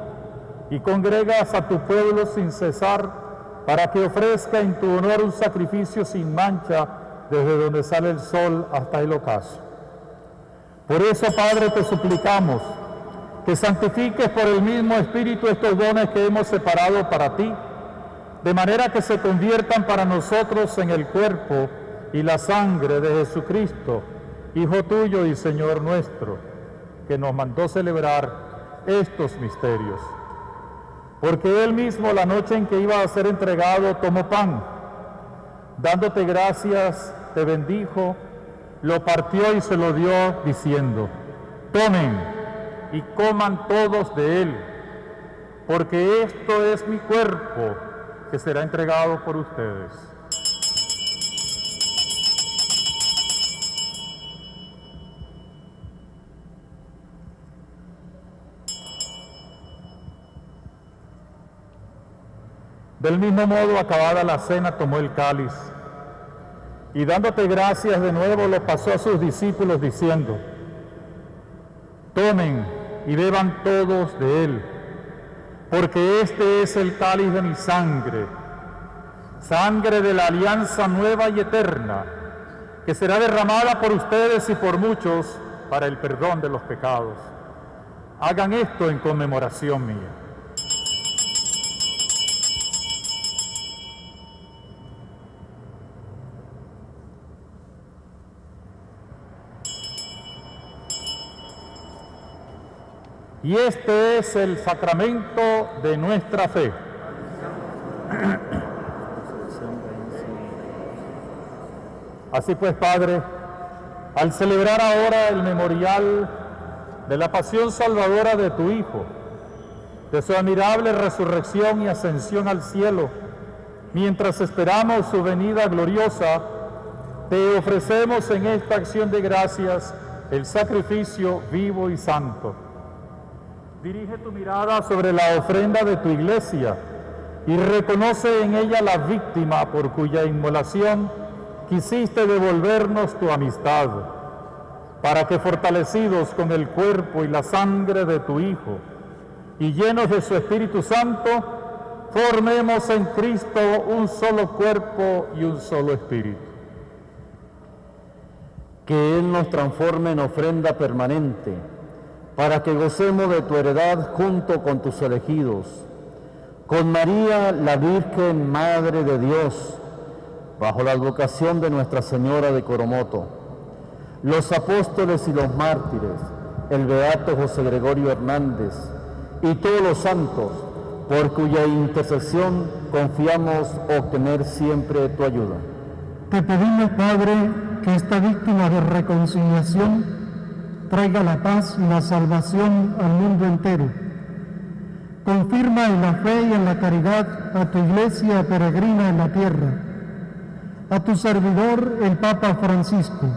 y congregas a tu pueblo sin cesar, para que ofrezca en tu honor un sacrificio sin mancha, desde donde sale el sol hasta el ocaso. Por eso, Padre, te suplicamos que santifiques por el mismo Espíritu estos dones que hemos separado para ti, de manera que se conviertan para nosotros en el cuerpo y la sangre de Jesucristo, Hijo tuyo y Señor nuestro, que nos mandó celebrar estos misterios. Porque Él mismo, la noche en que iba a ser entregado, tomó pan, dándote gracias, te bendijo, lo partió y se lo dio, diciendo: tomen y coman todos de él, porque esto es mi cuerpo, que será entregado por ustedes. Del mismo modo, acabada la cena, tomó el cáliz, y dándote gracias de nuevo, lo pasó a sus discípulos, diciendo: tomen y beban todos de él, porque este es el cáliz de mi sangre, sangre de la alianza nueva y eterna, que será derramada por ustedes y por muchos para el perdón de los pecados. Hagan esto en conmemoración mía. Y este es el sacramento de nuestra fe. Así pues, Padre, al celebrar ahora el memorial de la pasión salvadora de tu Hijo, de su admirable resurrección y ascensión al cielo, mientras esperamos su venida gloriosa, te ofrecemos en esta acción de gracias el sacrificio vivo y santo. Dirige tu mirada sobre la ofrenda de tu iglesia y reconoce en ella la víctima por cuya inmolación quisiste devolvernos tu amistad, para que fortalecidos con el cuerpo y la sangre de tu Hijo y llenos de su Espíritu Santo, formemos en Cristo un solo cuerpo y un solo espíritu. Que Él nos transforme en ofrenda permanente, para que gocemos de tu heredad junto con tus elegidos, con María, la Virgen Madre de Dios, bajo la advocación de Nuestra Señora de Coromoto, los apóstoles y los mártires, el beato José Gregorio Hernández y todos los santos, por cuya intercesión confiamos obtener siempre tu ayuda. Te pedimos, Padre, que esta víctima de reconciliación traiga la paz y la salvación al mundo entero. Confirma en la fe y en la caridad a tu iglesia peregrina en la tierra, a tu servidor el Papa Francisco,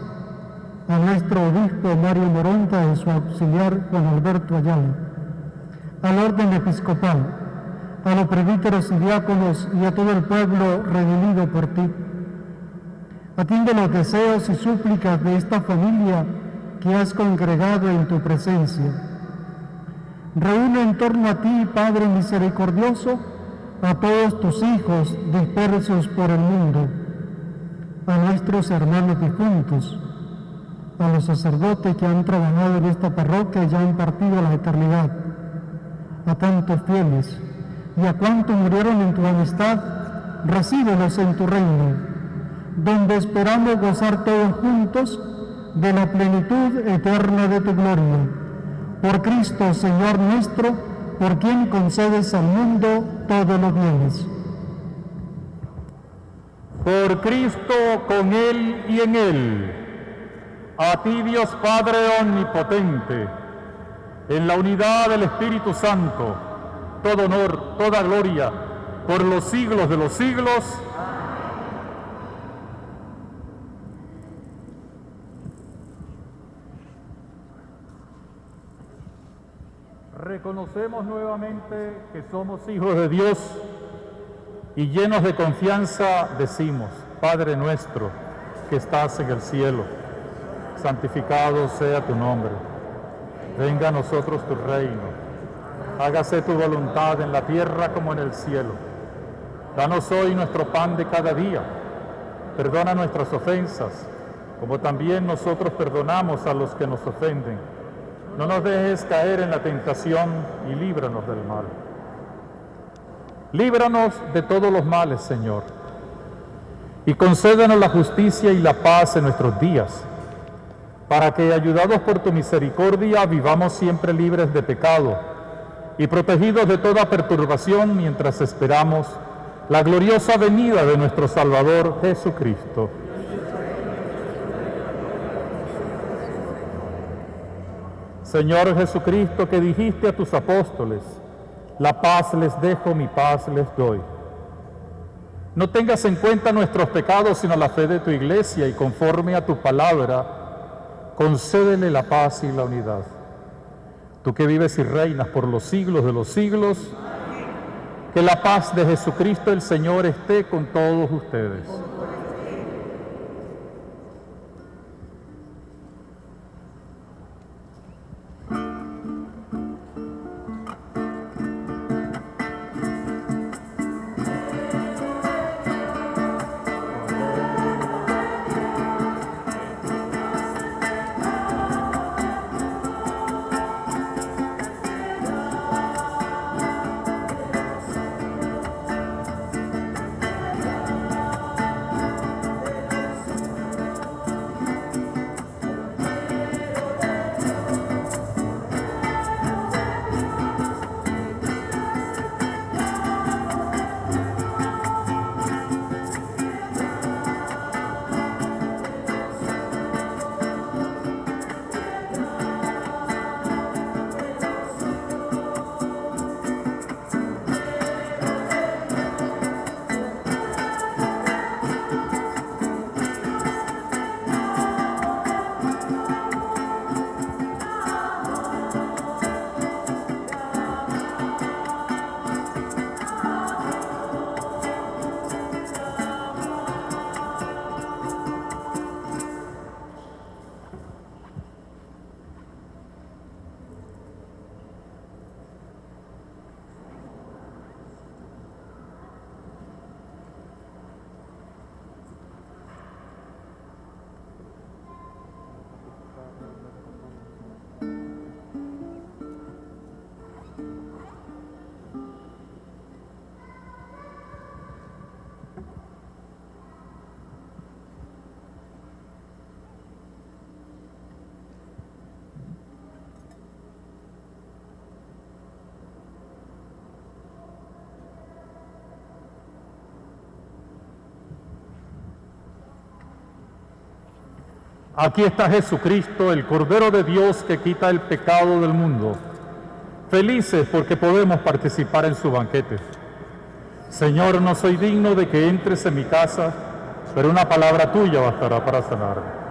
a nuestro obispo Mario Moronta y su auxiliar Juan Alberto Ayala, al orden episcopal, a los presbíteros y diáconos y a todo el pueblo redimido por ti. Atiende los deseos y súplicas de esta familia que has congregado en tu presencia. Reúne en torno a ti, Padre misericordioso, a todos tus hijos dispersos por el mundo, a nuestros hermanos difuntos, a los sacerdotes que han trabajado en esta parroquia y ya han partido a la eternidad, a tantos fieles y a cuantos murieron en tu amistad, recíbelos en tu reino, donde esperamos gozar todos juntos de la plenitud eterna de tu gloria. Por Cristo, Señor nuestro, por quien concedes al mundo todos los bienes. Por Cristo, con Él y en Él, a ti Dios Padre omnipotente, en la unidad del Espíritu Santo, todo honor, toda gloria, por los siglos de los siglos. Reconocemos nuevamente que somos hijos de Dios y llenos de confianza decimos: Padre nuestro que estás en el cielo, santificado sea tu nombre. Venga a nosotros tu reino. Hágase tu voluntad en la tierra como en el cielo. Danos hoy nuestro pan de cada día. Perdona nuestras ofensas, como también nosotros perdonamos a los que nos ofenden. No nos dejes caer en la tentación y líbranos del mal. Líbranos de todos los males, Señor, y concédenos la justicia y la paz en nuestros días, para que, ayudados por tu misericordia, vivamos siempre libres de pecado y protegidos de toda perturbación mientras esperamos la gloriosa venida de nuestro Salvador Jesucristo. Señor Jesucristo, que dijiste a tus apóstoles: la paz les dejo, mi paz les doy. No tengas en cuenta nuestros pecados, sino la fe de tu iglesia, y conforme a tu palabra, concédele la paz y la unidad. Tú que vives y reinas por los siglos de los siglos, que la paz de Jesucristo el Señor esté con todos ustedes. Aquí está Jesucristo, el Cordero de Dios que quita el pecado del mundo. Felices porque podemos participar en su banquete. Señor, no soy digno de que entres en mi casa, pero una palabra tuya bastará para sanarme.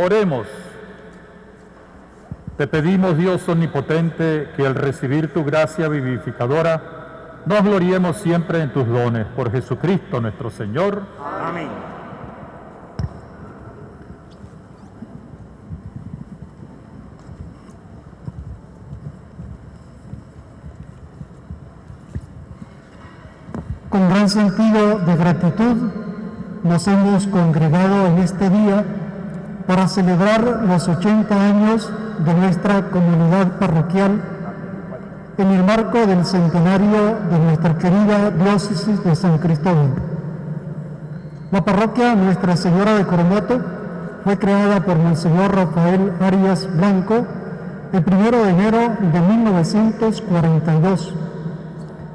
Oremos. Te pedimos, Dios omnipotente, que al recibir tu gracia vivificadora, nos gloriemos siempre en tus dones. Por Jesucristo nuestro Señor. Amén. Con gran sentido de gratitud nos hemos congregado en este día para celebrar los 80 años de nuestra comunidad parroquial en el marco del centenario de nuestra querida diócesis de San Cristóbal. La parroquia Nuestra Señora de Coromoto fue creada por Monseñor Rafael Arias Blanco el 1 de enero de 1942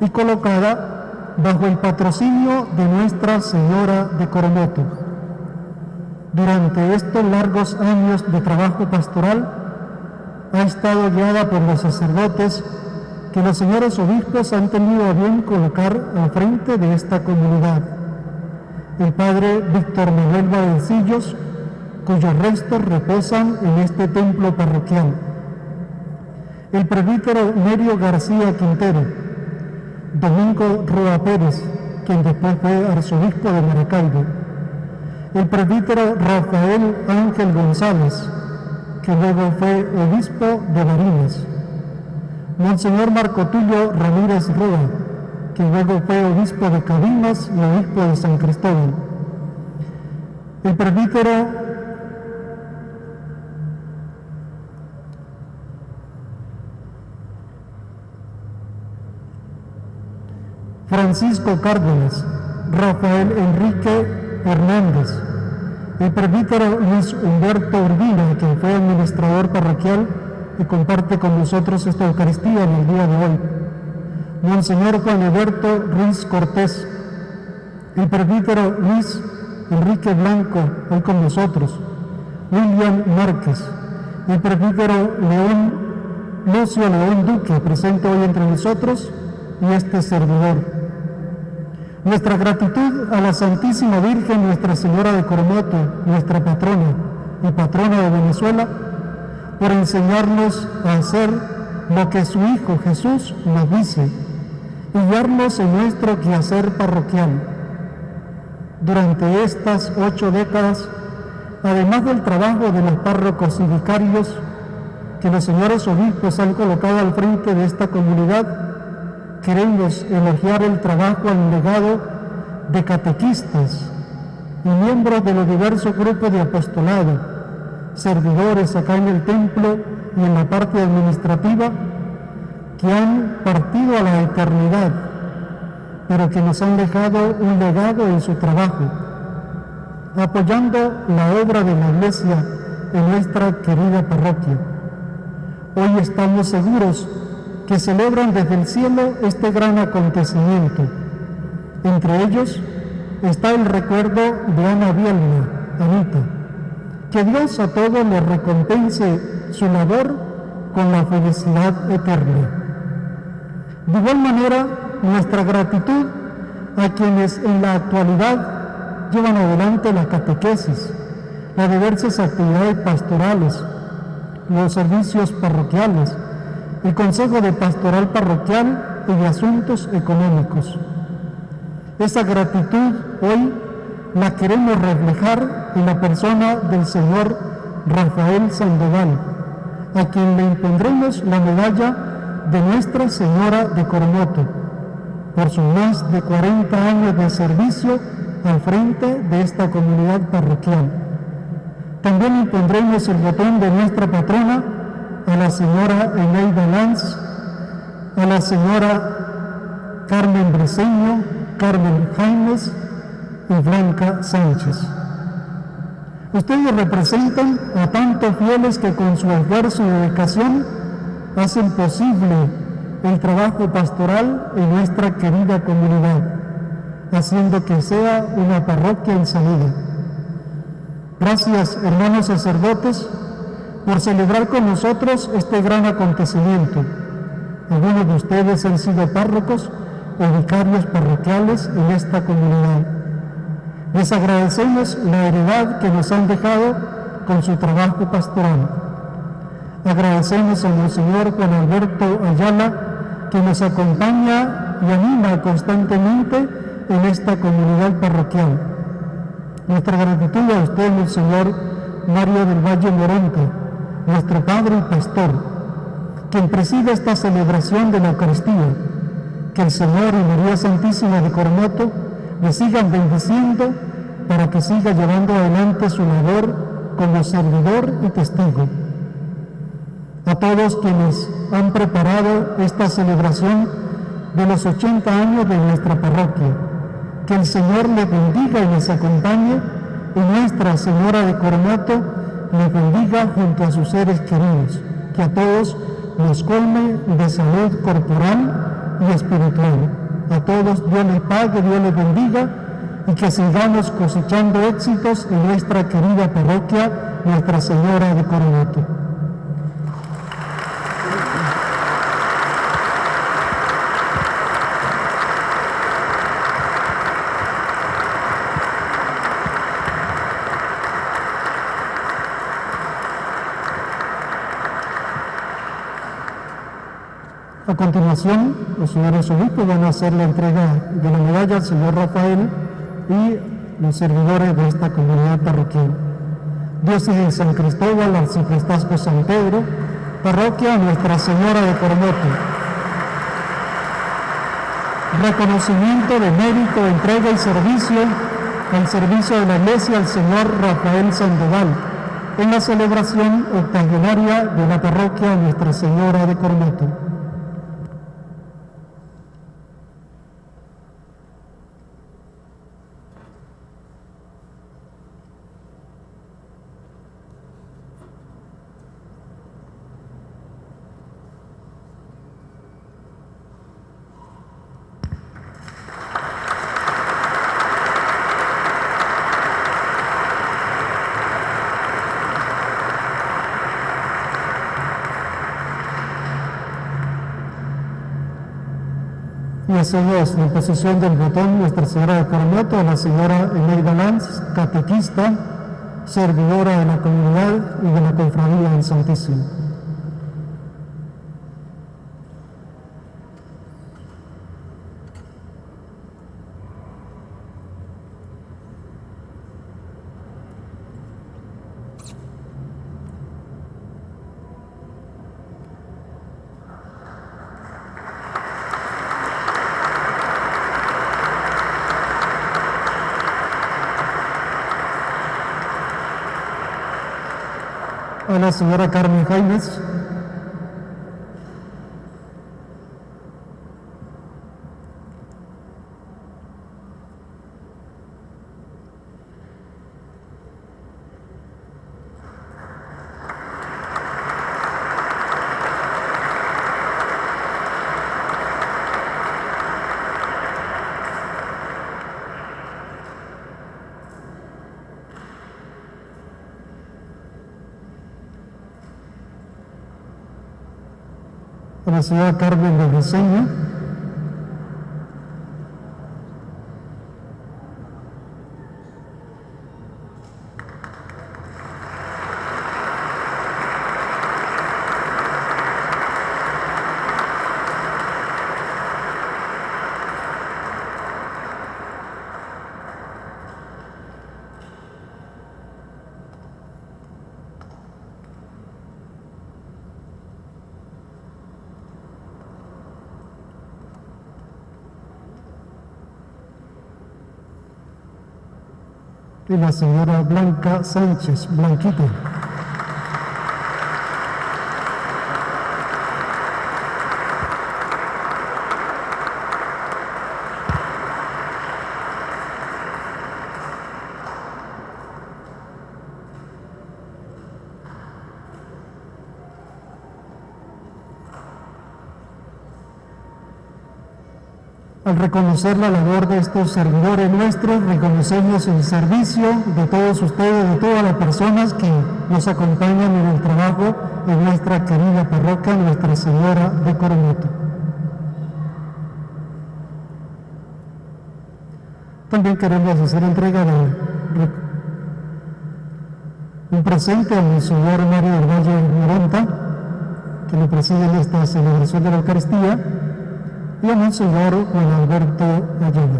y colocada bajo el patrocinio de Nuestra Señora de Coromoto. Durante estos largos años de trabajo pastoral, ha estado guiada por los sacerdotes que los señores obispos han tenido a bien colocar al frente de esta comunidad. El padre Víctor Manuel Vallecillos, cuyos restos reposan en este templo parroquial. El presbítero Nerio García Quintero, Domingo Roa Pérez, quien después fue arzobispo de Maracaibo, el presbítero Rafael Ángel González, que luego fue obispo de Barinas, Monseñor Marco Tulio Ramírez Roa, que luego fue obispo de Cabimas y obispo de San Cristóbal, el presbítero Francisco Cárdenas, Rafael Enrique Hernández, el presbítero Luis Humberto Urbina, quien fue administrador parroquial y comparte con nosotros esta Eucaristía en el día de hoy, Monseñor Juan Alberto Ruiz Cortés, el presbítero Luis Enrique Blanco, hoy con nosotros, William Márquez, el presbítero Lucio León Duque, presente hoy entre nosotros, y este servidor. Nuestra gratitud a la Santísima Virgen Nuestra Señora de Coromoto, nuestra patrona y patrona de Venezuela, por enseñarnos a hacer lo que su Hijo Jesús nos dice y guiarnos en nuestro quehacer parroquial. Durante estas 8 décadas, además del trabajo de los párrocos y vicarios que los señores obispos han colocado al frente de esta comunidad, queremos elogiar el trabajo abnegado de catequistas y miembros de los diversos grupos de apostolado, servidores acá en el templo y en la parte administrativa, que han partido a la eternidad, pero que nos han dejado un legado en su trabajo, apoyando la obra de la Iglesia en nuestra querida parroquia. Hoy estamos seguros que celebran desde el cielo este gran acontecimiento. Entre ellos está el recuerdo de Ana Bielma, Anita. Que Dios a todos les recompense su labor con la felicidad eterna. De igual manera, nuestra gratitud a quienes en la actualidad llevan adelante la catequesis, las diversas actividades pastorales, los servicios parroquiales, el Consejo de Pastoral Parroquial y de Asuntos Económicos. Esa gratitud hoy la queremos reflejar en la persona del señor Rafael Sandoval, a quien le impondremos la medalla de Nuestra Señora de Coromoto, por sus más de 40 años de servicio al frente de esta comunidad parroquial. También impondremos el botón de nuestra patrona a la señora Eneida Lanz, a la señora Carmen Briceño, Carmen Jaimes y Blanca Sánchez. Ustedes representan a tantos fieles que con su esfuerzo y dedicación hacen posible el trabajo pastoral en nuestra querida comunidad, haciendo que sea una parroquia en salida. Gracias, hermanos sacerdotes, por celebrar con nosotros este gran acontecimiento. Algunos de ustedes han sido párrocos o vicarios parroquiales en esta comunidad. Les agradecemos la heredad que nos han dejado con su trabajo pastoral. Agradecemos a Monseñor Juan Alberto Ayala, que nos acompaña y anima constantemente en esta comunidad parroquial. Nuestra gratitud a usted, Monseñor Mario del Valle Moronta, nuestro Padre y Pastor, quien preside esta celebración de la Eucaristía. Que el Señor y María Santísima de Coromoto le sigan bendiciendo para que siga llevando adelante su labor como servidor y testigo. A todos quienes han preparado esta celebración de los 80 años de nuestra parroquia, que el Señor les bendiga y les acompañe, y Nuestra Señora de Coromoto les bendiga junto a sus seres queridos, que a todos nos colme de salud corporal y espiritual. A todos Dios les pague, Dios les bendiga, y que sigamos cosechando éxitos en nuestra querida parroquia Nuestra Señora de Coromoto. A continuación, los señores obispos van a hacer la entrega de la medalla al señor Rafael y los servidores de esta comunidad parroquial. Diócesis de San Cristóbal, Arciprestazgo San Pedro, parroquia Nuestra Señora de Coromoto. Reconocimiento de mérito, entrega y servicio al servicio de la Iglesia al señor Rafael Sandoval en la celebración octogenaria de la parroquia Nuestra Señora de Coromoto. Y hacemos la imposición del botón Nuestra Señora de Coromoto a la señora Eneida Lanz, catequista, servidora de la comunidad y de la Cofradía del Santísimo. A la señora Carmen Jaimes. A la señora Carmen de Briceño. Y la señora Blanca Sánchez, Blanquita. Al reconocer la labor de estos servidores nuestros, reconocemos el servicio de todos ustedes, de todas las personas que nos acompañan en el trabajo en nuestra querida parroquia Nuestra Señora de Coromoto. También queremos hacer entrega de un presente a Monseñor Mario del Valle Miranda, que le preside en esta celebración de la Eucaristía, y a Monseñor Juan Alberto Ayala.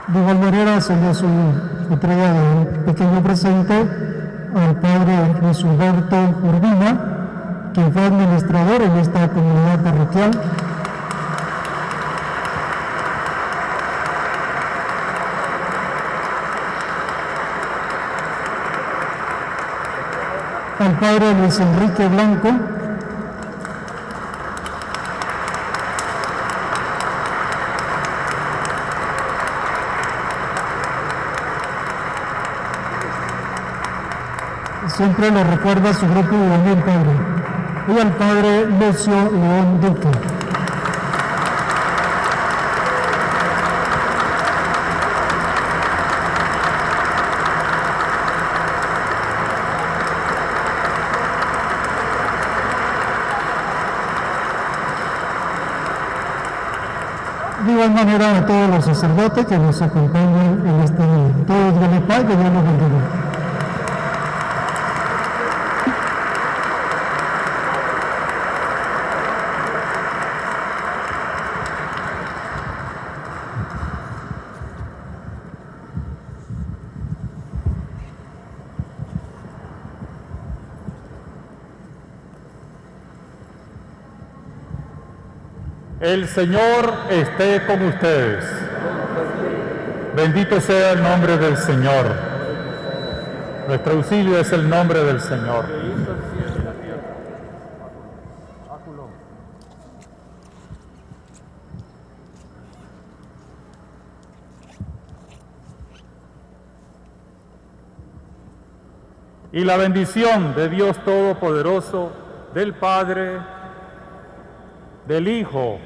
De igual manera se le hace una entrega de un pequeño presente al padre Luis Humberto Urbina, quien fue administrador en esta comunidad parroquial. Al padre Luis Enrique Blanco, siempre lo recuerda su grupo juvenil padre, y al padre Lucio León Duque. De igual manera a todos los sacerdotes que nos acompañan en este día. Todos denle paz, que Dios los bendiga. El Señor esté con ustedes. Bendito sea el nombre del Señor. Nuestro auxilio es el nombre del Señor. Y la bendición de Dios Todopoderoso, del Padre, del Hijo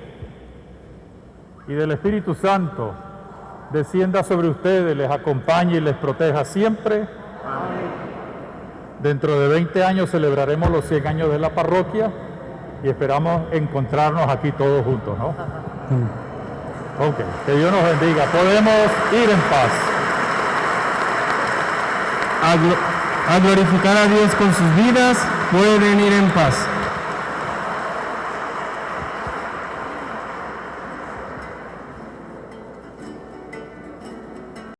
y del Espíritu Santo, descienda sobre ustedes, les acompañe y les proteja siempre. Amén. Dentro de 20 años celebraremos los 100 años de la parroquia y esperamos encontrarnos aquí todos juntos, ¿no? Ok, que Dios nos bendiga. Podemos ir en paz. A glorificar a Dios con sus vidas, pueden ir en paz.